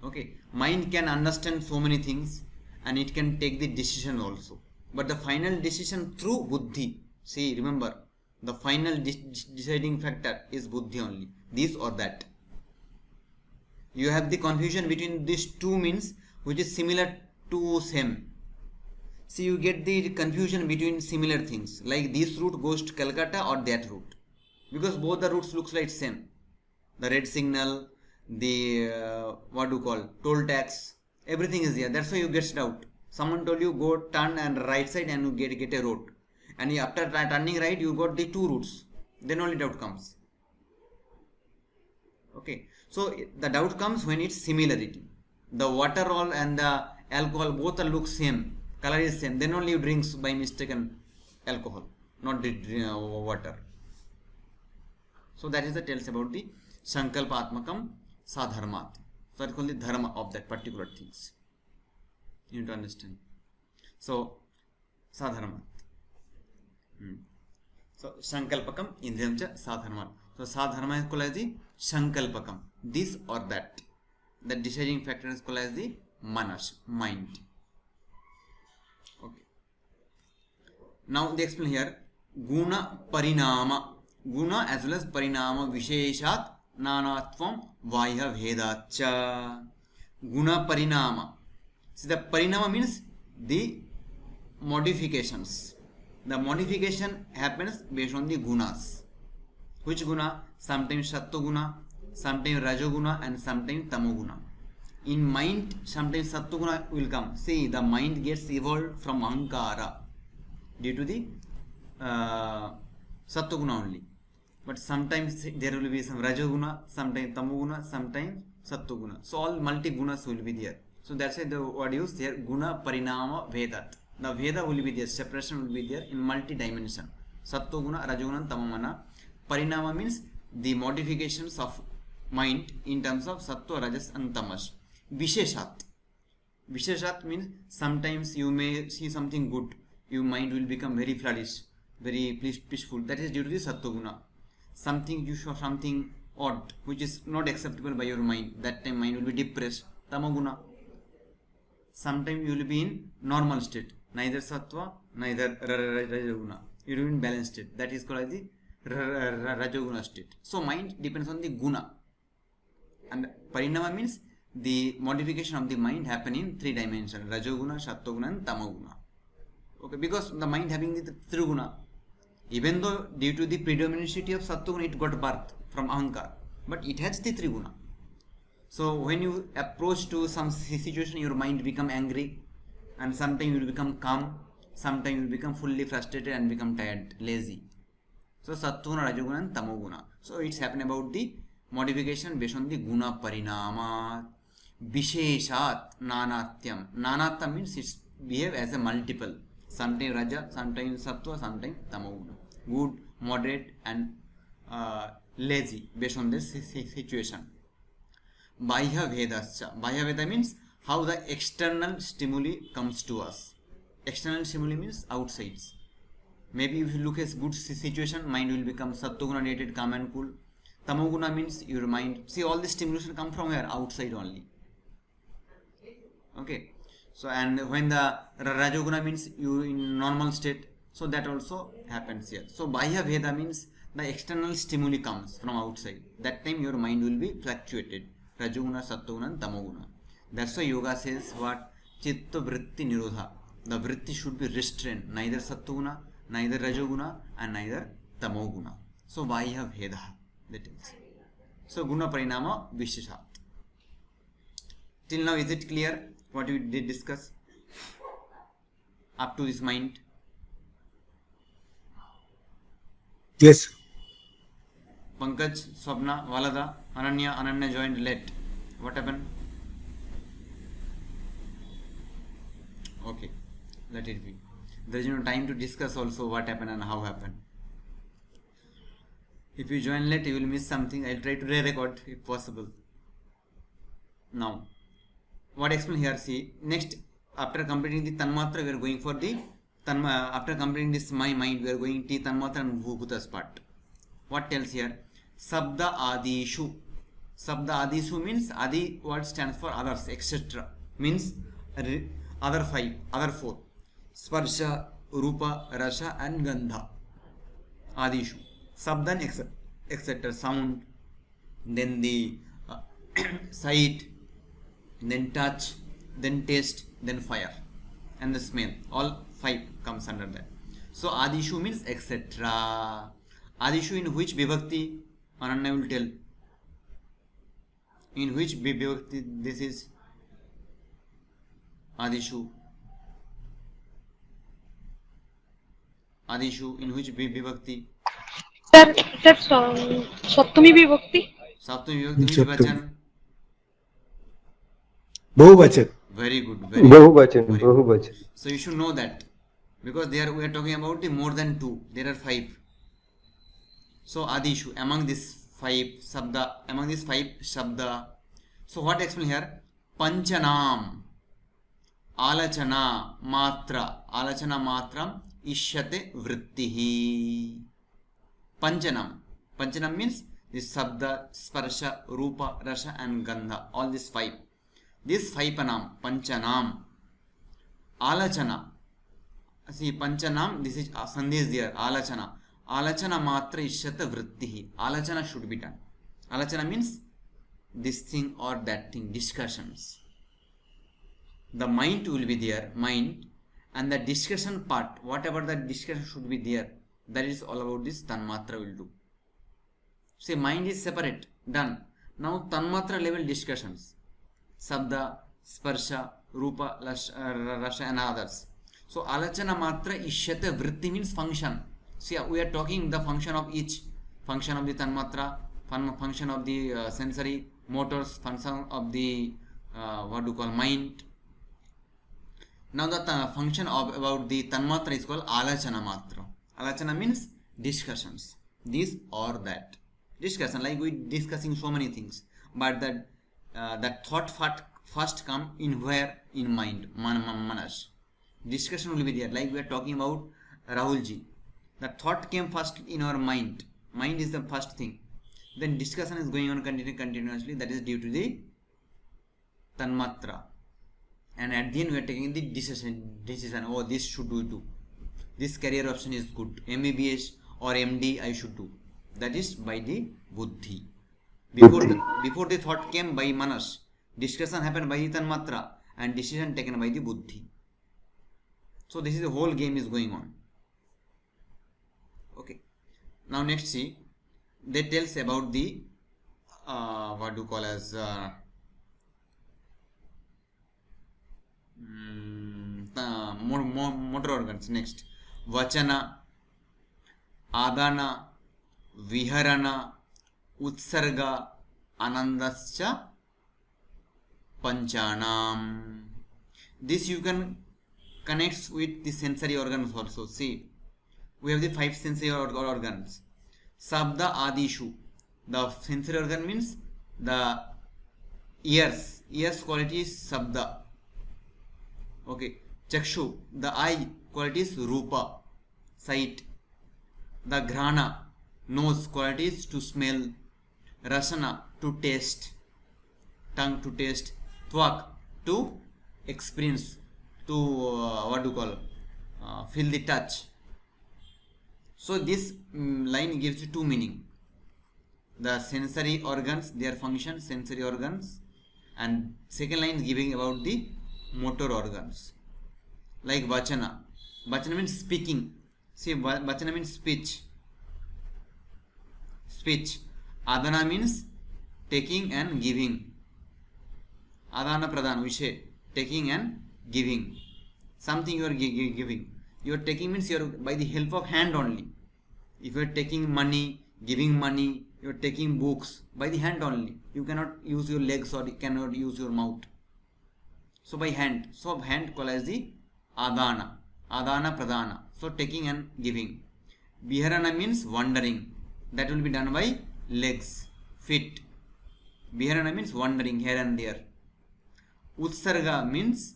Okay, mind can understand so many things and it can take the decision also. But the final decision through buddhi. See, remember, the final deciding factor is buddhi only. This or that. You have the confusion between these two means which is similar to same. See, you get the confusion between similar things. Like this route goes to Calcutta or that route. Because both the routes looks like same. The red signal, the what do you call, toll tax, everything is there. That's why you get doubt. Someone told you go turn and right side and you get a road, and after turning right you got the 2 routes, then only doubt comes. Okay, so the doubt comes when it's similarity. The water all and the alcohol both look same, color is same, then only you drinks by mistaken alcohol, not the water. So that is the tells about the sankalpatmakam sadharmat. So that is called the dharma of that particular things. You need to understand. So sadharmat. So sankalpakam indriyamcha sadharmat. So sadharma is called as the sankalpakam, this or that. The deciding factor is called as the manas, mind. Okay. Now they explain here guna parinama. Guna as well as parinama visheshat nanatvam vaya vedacha. Guna parinama. See, the parinama means the modifications. The modification happens based on the gunas. Which guna? Sometimes sattva guna, sometimes rajoguna, and sometimes tamoguna. In mind, sometimes sattva guna will come. See, the mind gets evolved from ahankara due to the sattva guna only. But sometimes there will be some rajoguna, sometimes tamoguna, sometimes sattva guna. So all multi gunas will be there. So that's why the word used here guna parinama vedat. The veda will be there, separation will be there in multi-dimension. Sattva guna, rajoguna, tamamana. Parinama means the modifications of mind in terms of sattva, rajas and tamas. Visheshat. Visheshat means sometimes you may see something good. Your mind will become very flourish, very peaceful. That is due to the sattva guna. Something you show something odd, which is not acceptable by your mind. That time mind will be depressed. Tamoguna. Sometimes you will be in normal state. Neither sattva, neither rajoguna. You will be in balanced state. That is called as the rajoguna state. So mind depends on the guna. And parinama means the modification of the mind happen in 3 dimensions. Rajoguna, sattva and tamoguna. Okay, because the mind having the 3 guna. Even though due to the predominancy of sattva guna it got birth from ahankar. But it has the 3 guna. So when you approach to some situation, your mind become angry. And sometimes you will become calm. Sometimes you will become fully frustrated and become tired, lazy. So sattva, rajoguna and tamoguna. So it's happening about the modification based on the guna parinama. Visheshat nanatyam. Nanatyam means it behave as a multiple. Sometimes raja, sometimes sattva, sometimes tamoguna. Good, moderate and lazy based on this situation. Bahya vedascha. Bahya veda means how the external stimuli comes to us. External stimuli means outsides. Maybe if you look at good situation, mind will become sattva-guna related, calm and cool. Tamoguna means your mind. See, all this stimulation come from where? Outside only. Okay. So, and when the rajoguna means you in normal state, so that also happens here. So, bahya veda means the external stimuli comes from outside. That time your mind will be fluctuated. Rajoguna, sattva-guna and tamoguna. That's why yoga says what? Chitta vritti nirodha. The vritti should be restrained. Neither sattva-guna, neither rajoguna and neither tamoguna. So bahya veda. That is. So guna parinama visheshat. Till now is it clear what we did discuss? Up to this mind. Yes. Pankaj, Swapna, Valada, Ananya joined late. What happened? Okay, let it be. There is no time to discuss also what happened and how happened. If you join late, you will miss something. I will try to re-record if possible. Now, what explain here? See, next, after completing the tanmatra, we are going for the after completing this my mind, we are going to tanmatra and bhutas part. What tells here? Sabda adishu. Sabda adishu means adi word stands for others, etc. Means other 5, other 4. Sparsha, Rupa, Rasa and Gandha. Adishu. Sabdan, etc. Sound, then the sight, then touch, then taste, then fire, and the smell. All 5 comes under that. So Adishu means etc. Adishu in which vibhakti? Ananya will tell. In which vibhakti this is? Adishu. Adishu in which vibhakti? Sir, Saptami Vibhakti. Saptami vibhakti which vachan? Bahuvachan. Very good. Bahuvachan. So you should know that because there we are talking about the more than 2. There are 5. So adishu, among these five shabda. So what explain here? Panchanam, alachana matram ishyate vrittihi. Panchanam means this sabda, sparsha, rupa, rasa and gandha. All these five. This five panchanam. Alachana. See, panchanam, this is sandhi is there. Alachana matra ishyata vrittihi. Alachana should be done. Alachana means this thing or that thing, discussions. The mind will be there, mind, and the discussion part, whatever the discussion should be there, that is all about this tanmatra will do. See, mind is separate, done. Now tanmatra level discussions. Sabda, sparsha, rupa, rasa and others. So alachana matra ishyata vritti means function. See, we are talking the function of each. Function of the tanmatra, function of the sensory motors, function of the mind. Now the function of about the tanmatra is called alachana matra. Alachana means discussions, this or that. Discussion, like we discussing so many things, but that thought first come in where? In mind, manas. Discussion will be there, like we are talking about Rahulji. The thought came first in our mind. Mind is the first thing. Then discussion is going on continuously. That is due to the tanmatra. And at the end we are taking the decision. Oh, this should we do. This career option is good. MBBS or MD I should do. That is by the buddhi. Before the thought came by manas. Discussion happened by the tanmatra and decision taken by the buddhi. So this is the whole game is going on. Okay. Now next see, they tells about the what do you call as motor organs. Next, vachana, adana, viharana, utsarga, anandascha, panchanam. This you can connect with the sensory organs also. See, we have the five sensory organs. Sabda adishu. The sensory organ means the ears. Ears quality is sabda. Okay. Chakshu. The eye quality is rupa. Sight. The ghrana. Nose quality is to smell. Rasana. To taste. Tongue to taste. Tvak. To experience. To feel the touch. So this line gives you two meaning. The sensory organs, their function, sensory organs, and second line is giving about the motor organs. Like vachana. Vachana means speaking. See, vachana means speech. Speech. Adana means taking and giving. Adana pradana, we say taking and giving. Something you are giving. You are taking means you are by the help of hand only. If you are taking money, giving money, you are taking books by the hand only. You cannot use your legs or you cannot use your mouth. So by hand. So hand called as the adana. Adana pradana. So taking and giving. Viharana means wandering. That will be done by legs, feet. Viharana means wandering here and there. Utsarga means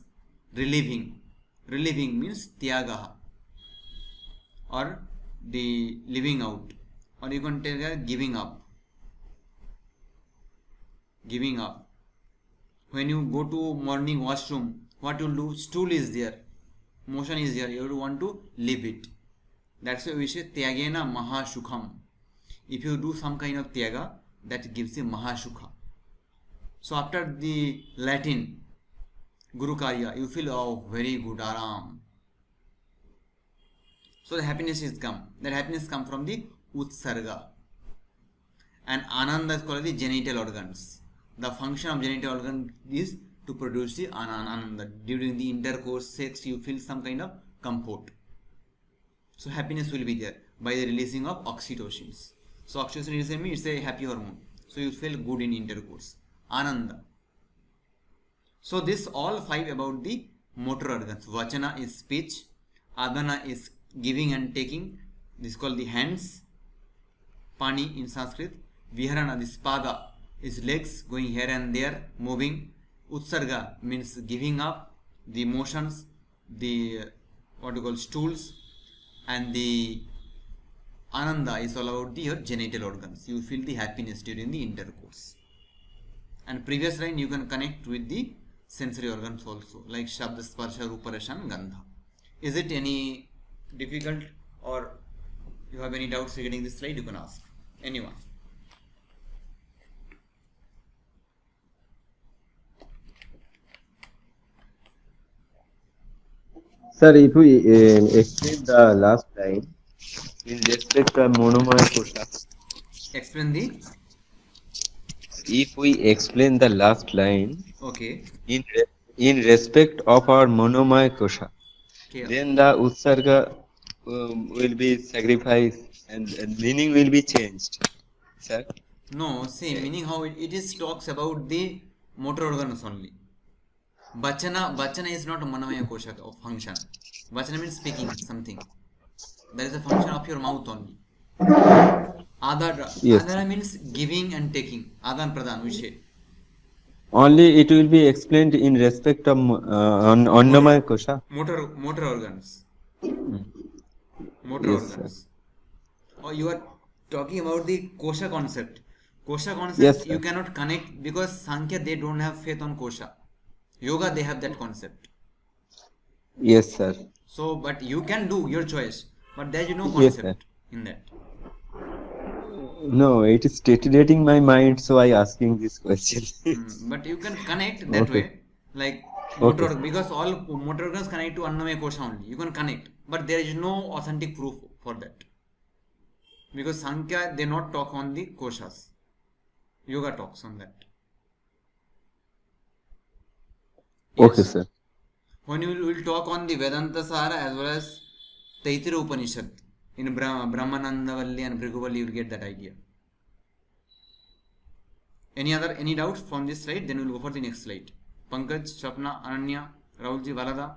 relieving. Relieving means tyagaha or the living out, or you can tell that giving up. Giving up. When you go to morning washroom, what you will do? Stool is there, motion is there, you want to leave it. That's why we say tyagena mahashukham. If you do some kind of tyaga, that gives the mahashukha. So after the Latin Guru Karya, you feel, oh, very good, aram. So the happiness is come. That happiness comes from the utsarga. And ananda is called the genital organs. The function of genital organ is to produce the ananda. During the intercourse, sex, you feel some kind of comfort. So happiness will be there by the releasing of oxytocins. So oxytocin means it's a happy hormone. So you feel good in intercourse. Ananda. So this all five about the motor organs. Vachana is speech. Adana is giving and taking. This is called the hands. pani in Sanskrit. Viharana, this pada is legs going here and there, moving. Utsarga means giving up, the motions, the what you call stools, and the ananda is all about your genital organs. You feel the happiness during the intercourse. And previous line you can connect with the sensory organs also, like Shabda, Sparsha, Rupa, Rasa and Gandha. Is it any difficult, or you have any doubts regarding this slide? You can ask anyone. Sir, if we explain the last line in respect of monomaya kosha. Explain the. If we explain the last line Okay. in respect of our monomaya kosha, Okay. then the utsarga will be sacrificed and meaning will be changed. Sir? No, see, meaning how it is talks about the motor organs only. Vachana is not a manamaya kosha of function. Vachana means speaking something. That is a function of your mouth only. Adara means giving and taking. Adan pradan, we say. Only it will be explained in respect of annamaya kosha. Motor organs. Motor Yes, organs. Or you are talking about the kosha concept. Kosha concept Yes, sir. you cannot connect, because Sāṅkhya they don't have faith on kosha. Yoga they have that concept. Yes, sir. So, but you can do your choice, but there is no Yes, concept in that. No, it is stimulating my mind, so I asking this question. But you can connect that Okay. way, like motor, Okay. because all motor organs connect to annamaya kosha only. You can connect, but there is no authentic proof for that, because Sāṅkhya they not talk on the koshas. Yoga talks on that. Okay, sir. When you will talk on the Vedanta Sara as well as Taitira Upanishad in Brahmanandavalli and Bhriguvalli, you will get that idea. Any doubts from this slide? Then we will go for the next slide. Pankaj, Swapna, Ananya, Rahulji, Valada,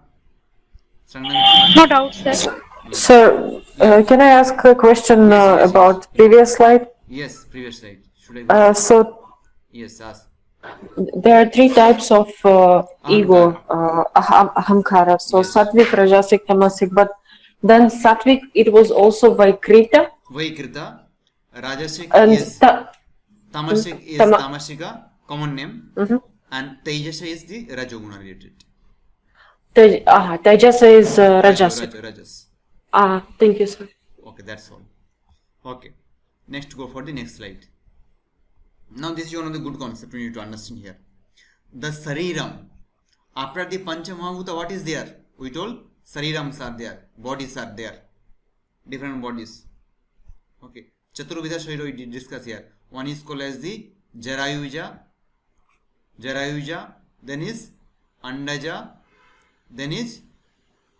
Sangam. No doubt, sir. Sir, can I ask a question Yes. about previous slide? Yes, previous slide. Should I go? So Yes, ask. there are three types of ego, ahamkara. So Yes. sattvic, rajasic, tamasic. But then sattvic, it was also Vaikrita. Vaikrita, Rajasic And is Tamasic is Tama- Tamasika, common name, Mhm. and Tejasa is the Rajoguna related. Tejasa is rajasic. Rajas. Thank you, sir. Okay, that's all. Okay, next go for the next slide. Now this is one of the good concepts we need to understand here. The Sariram, after the Pancha Mahabhuta, what is there? We told Sarirams are there, bodies are there, different bodies. Okay, Chaturvidha Sharira we did discuss here. One is called as the Jarayuja, then is Andaja, then is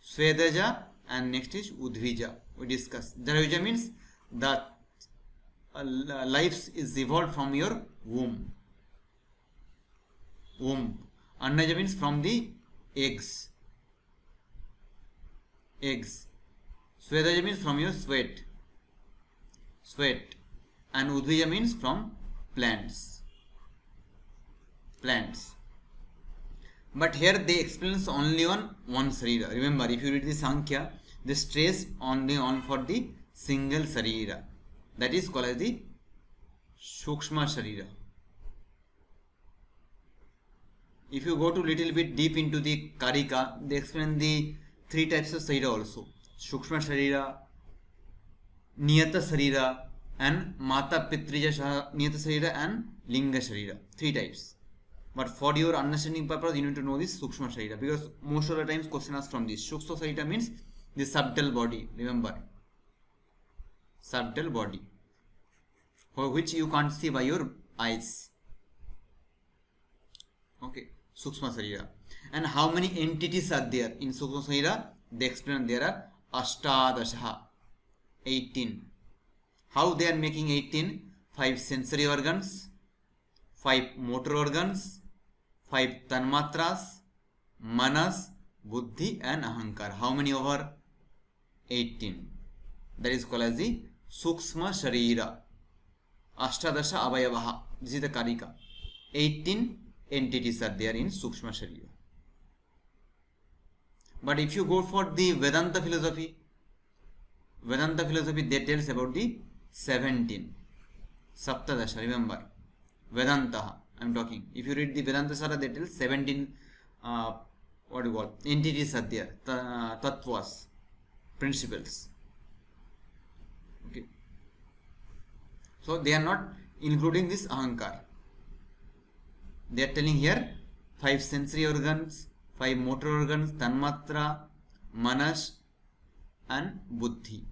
Swedaja, and next is Udvija. We discussed. Jarayuja means that life is evolved from your womb. Andaja means from the eggs. Swedaja means from your sweat. And Udvija means from plants. But here they explains only on one sarira. Remember, if you read the Sāṅkhya, they stress only on for the single sarira. That is called as the Sukshma Sharira. If you go to little bit deep into the Karika, they explain the three types of Sarira also. Sukshma Sharira, Niyata Sarira, and Mata Pitrija Niyata Sarira and Linga Sharira. Three types. But for your understanding purpose, you need to know this Sukshma Sharira, because most of the times question is from this. Sukshma Sharira means the subtle body. Remember. Subtle body, for which you can't see by your eyes. Okay, Sukshma Sarira. And how many entities are there in Sukshma Sarira? They explain there are Ashtadasha, 18. How they are making 18? 5 sensory organs, 5 motor organs, 5 tanmatras, manas, buddhi and ahankar. How many over? 18. That is called as the Sukshma Sharira. Ashtadasha Avayavaha. This is the Karika. 18 entities are there in Sukshma Sharira. But if you go for the Vedanta philosophy, they tells about the 17. Saptadasha, remember. Vedanta, I am talking. If you read the Vedanta Sara, they tell 17 entities are there. Tattvas, principles. Okay. So they are not including this ahankar. They are telling here 5 sensory organs, 5 motor organs, tanmatra, manas and buddhi.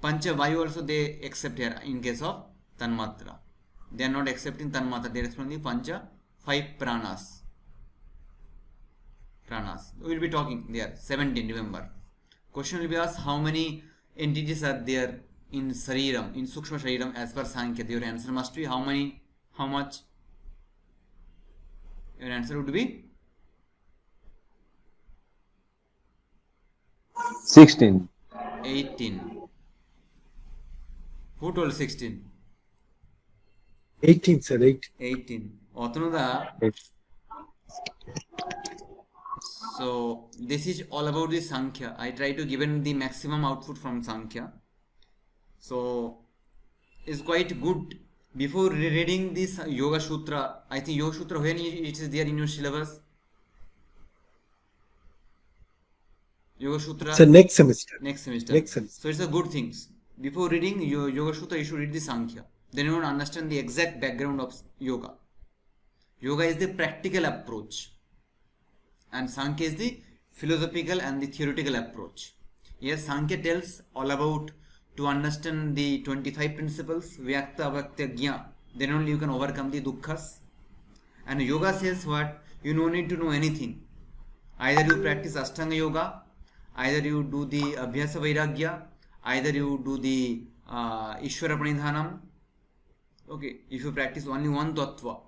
Pancha vayu also they accept here in case of tanmatra. They are not accepting tanmatra, they are accepting pancha 5 pranas. We will be talking there, 17, remember. Question will be asked, how many entities are there in Sariram, in Sukshma Shariram as per Sāṅkhya? Your answer must be how many, how much? Your answer would be 16. 18. Who told 16? 18, sir. 18. Otanuda. So this is all about the Sāṅkhya. I try to give the maximum output from Sāṅkhya. So it's quite good. Before reading this Yoga Sutra, I think Yoga Sutra, when it is there in your syllabus? Yoga Sutra? So next semester. Next semester. So it's a good thing. Before reading Yoga Sutra, you should read the Sāṅkhya. Then you will understand the exact background of yoga. Yoga is the practical approach. And Sāṅkhya is the philosophical and the theoretical approach. Yes, Sāṅkhya tells all about to understand the 25 principles, Vyakta, Avakta, Jñā. Then only you can overcome the dukkha's. And yoga says what? You no need to know anything. Either you practice Ashtanga Yoga, either you do the Abhyasa Vairagya, either you do the Īśvarakṛṣṇam. Okay, if you practice only one tattva,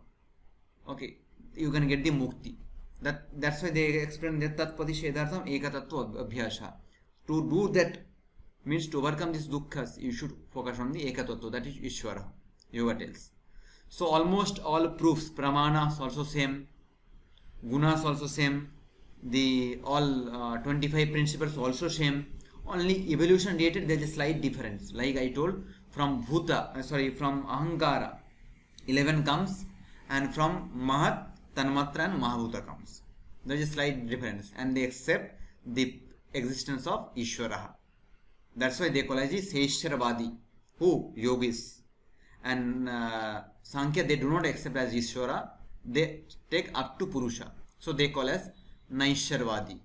okay, you can get the mukti. That's why they explain that tatpati shedartham eka tattva abhyasa. To do that means to overcome these dukkha's, you should focus on the eka tattva, that is Īśvara. Yoga tells. So almost all proofs, pramanas also same, guṇa-s also same, the all 25 principles also same. Only evolution related there is a slight difference. Like I told, from from ahankara 11 comes, and from mahat, tanmatra and mahabhuta comes. There is a slight difference, and they accept the existence of Īśvara. That's why they call as the Seshyaravadi. Who? Yogis. And Sāṅkhya they do not accept as Īśvara. They take up to Purusha. So they call as Naishyaravadi.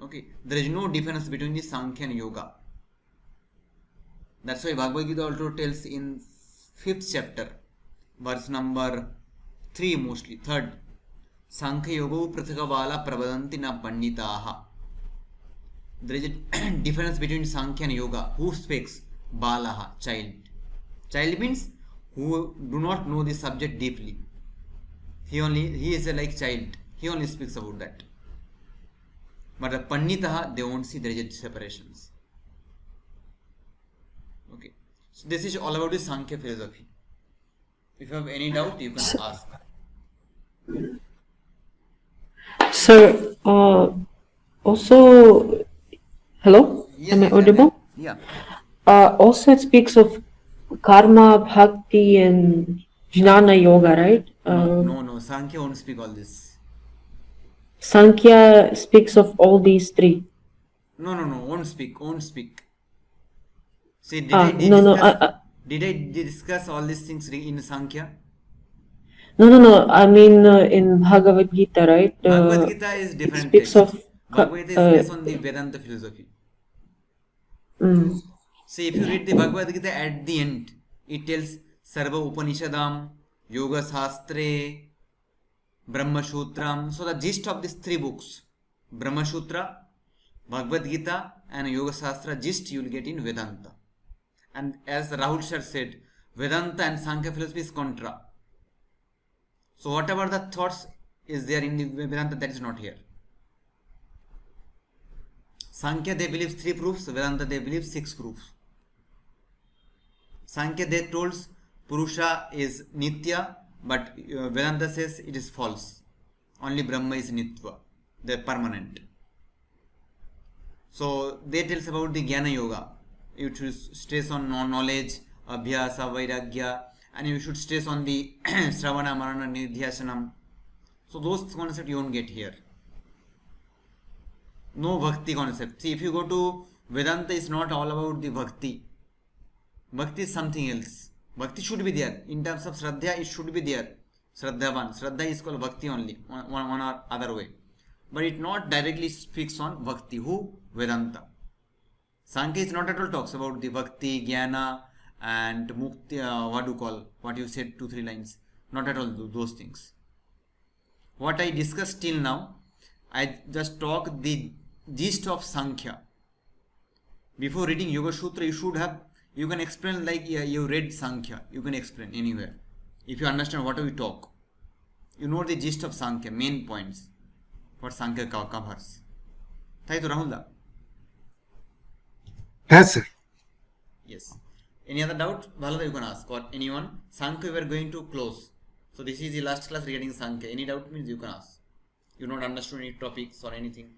Okay. There is no difference between the Sāṅkhya and Yoga. That's why Bhagavad Gita also tells in 5th chapter, verse number 3 mostly, 3rd. Sāṅkhya yoga prathakavala pravadanti na panditaha. There is a difference between Sāṅkhya and Yoga. Who speaks? Balaha, child. Child means who do not know the subject deeply. He is like child. He only speaks about that. But the Panditaha, they won't see there is a separations. Okay. So this is all about the Sāṅkhya philosophy. If you have any doubt, you can ask. Sir, also, hello? Yes, Am I audible? Yeah. Also, it speaks of karma, bhakti, and jnana yoga, right? No. Sāṅkhya won't speak all this. Sāṅkhya speaks of all these three. No. Won't speak. See, did I discuss all these things in Sāṅkhya? No. I mean, in Bhagavad Gita, right? Bhagavad Gita is it different. speaks of Bhagavad Gita is based on the Vedanta philosophy. See, if you read the Bhagavad Gita at the end, it tells Sarva Upanishadam, Yoga Shastre, Brahma Sutram. So the gist of these 3 books, Brahma Sutra, Bhagavad Gita and Yoga Shastra, gist you will get in Vedanta. And as Rahul Sir said, Vedanta and Sāṅkhya philosophy is contra. So whatever the thoughts is there in the Vedanta, that is not here. Sāṅkhya they believe 3 proofs, Vedanta they believe 6 proofs. Sankhya they told Purusha is Nitya, but Vedanta says it is false. Only Brahma is Nitya, the permanent. So they tells about the Jnana Yoga. You should stress on knowledge, Abhyasa, Vairagya, and you should stress on the Sravana, Marana, Nidhyasanam. So those concepts you won't get here. No Bhakti concept. See, if you go to Vedanta, it's not all about the Bhakti. Bhakti is something else. Bhakti should be there. In terms of Shraddha, it should be there. Shraddhavan. Shraddha is called Bhakti only, one or other way. But it not directly speaks on Bhakti. Who? Vedanta. Sāṅkhya is not at all talks about the Bhakti, Jnana and Mukti, what you said 2-3 lines. Not at all those things. What I discussed till now, I just talk the gist of Sāṅkhya. Before reading Yoga Sutra, you can explain like you read Sāṅkhya. You can explain anywhere. If you understand what we talk. You know the gist of Sāṅkhya, main points. What Sāṅkhya covers. Thank you, Rahul. Yes, sir. Yes. Any other doubt? Bhalada, you can ask. Or anyone? Sāṅkhya we are going to close. So this is the last class regarding Sāṅkhya. Any doubt means you can ask. You not understood any topics or anything.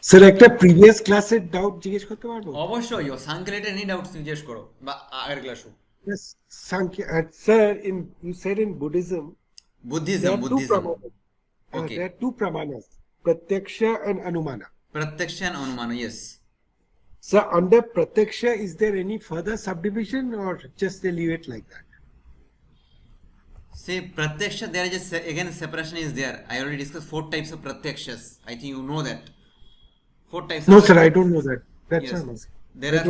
Sir একটা previous ক্লাসের doubt জিজ্ঞেস করতে পারবো? অবশ্যই Sāṅkhya related any doubts জিজ্ঞেস করো বা আগের ক্লাসে। Yes, Sankhya. Sir, you said in Buddhism. Buddhism. Okay. There are two pramanas, Pratyaksha and Anumana. Pratyaksha and Anumana, yes. So under Pratyaksha, is there any further subdivision or just they leave it like that? Say Pratyaksha, there is again separation is there. I already discussed 4 types of Pratyakshas. I think you know that. 4 types. No, sir, I don't know that. That's Yes. what I'm asking. There are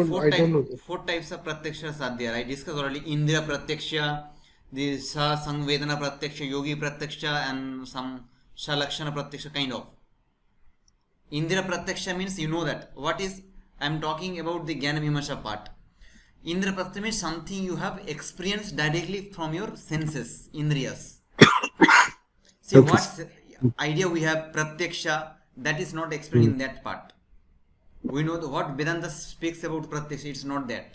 4 that. types of Pratyakshas are there. I discussed already Indriya Pratyaksha, the Saṅvedana Pratyaksha, Yogi Pratyaksha, and some Shalakshana Pratyaksha kind of. Indriya Pratyaksha means you know that. What is, I am talking about the Jnana Mimamsa part. Indriya Pratyaksha means something you have experienced directly from your senses, Indriyas. See Okay. what idea we have Pratyaksha, that is not explained in that part. We know what Vedanta speaks about Pratyaksha, it's not that.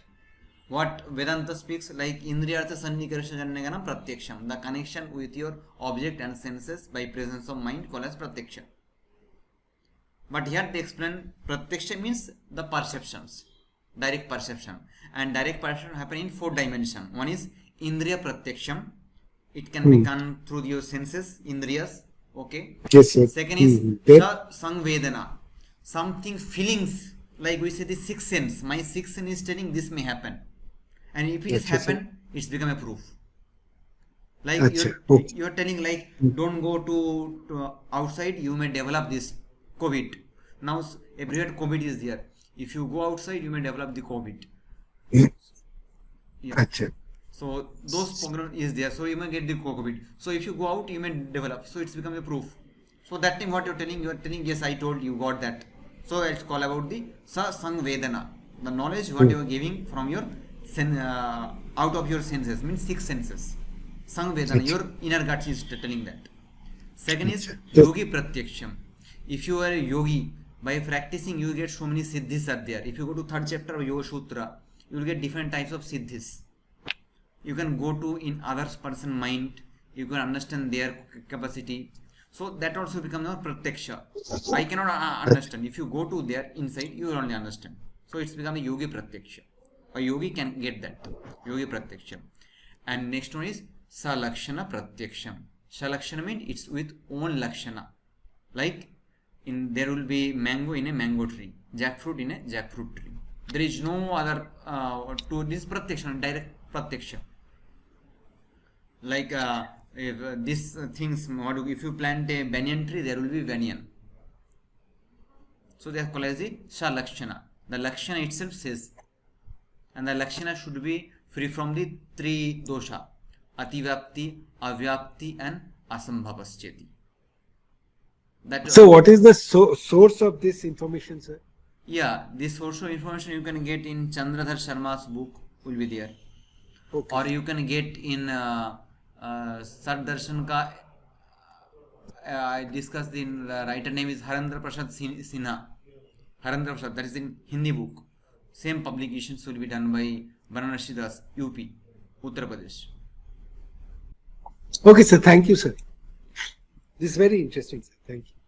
What Vedanta speaks like Indriyartha Sannikarshana Pratyaksham, the connection with your object and senses by presence of mind called as Pratyaksha. But here they explain Pratyaksha means the perceptions, direct perception. And direct perception happen in 4 dimensions. One is Indriya Pratyaksham. It can be done through your senses, Indriyas. Okay. Yes, sir. Second is Saṅvedana. Something feelings, like we say the 6th sense. My 6th sense is telling this may happen. And if it has happened, it's become a proof. Like you're telling like don't go to outside, you may develop this COVID. Now everywhere COVID is there. If you go outside, you may develop the COVID. Yeah. So those program is there. So you may get the COVID. So if you go out, you may develop. So it's become a proof. So that time what you're telling, yes, I told you got that. So it's called about the Saṅvedana. The knowledge what you are giving from your out of your senses, means 6 senses. Saṅvedana, your inner gut is telling that. Second is Yogi Pratyaksham. If you are a yogi, by practicing you get so many siddhis are there. If you go to 3rd chapter of Yoga Sutra, you will get different types of siddhis. You can go to in others person mind, you can understand their capacity. So that also becomes your Pratyaksha. I cannot understand. If you go to their inside, you will only understand. So it's become a Yogi Pratyaksha. A yogi can get that. Yogi Pratyaksha. And next one is Salakshana Pratyaksham. Salakshana means it's with own Lakshana. Like there will be mango in a mango tree, jackfruit in a jackfruit tree. There is no other to this Pratyaksha, direct Pratyaksha. Like if these things, if you plant a banyan tree, there will be banyan. So they are called as the Salakshana. The Lakshana itself says, and the Lakshana should be free from the 3 dosha, Ativyapti, Avyapti and Asambhavascheti. So what is the source of this information, sir? Yeah, this source of information you can get in Chandradhar Sharma's book, will be there. Okay. Or you can get in Sardarshan ka, I discussed in the writer name is Harendra Prasad Sinha. Harendra Prasad, that is in Hindi book. Same publications will be done by Varanasi Das, UP, Uttar Pradesh. Okay, sir. Thank you, sir. This is very interesting, sir. Thank you.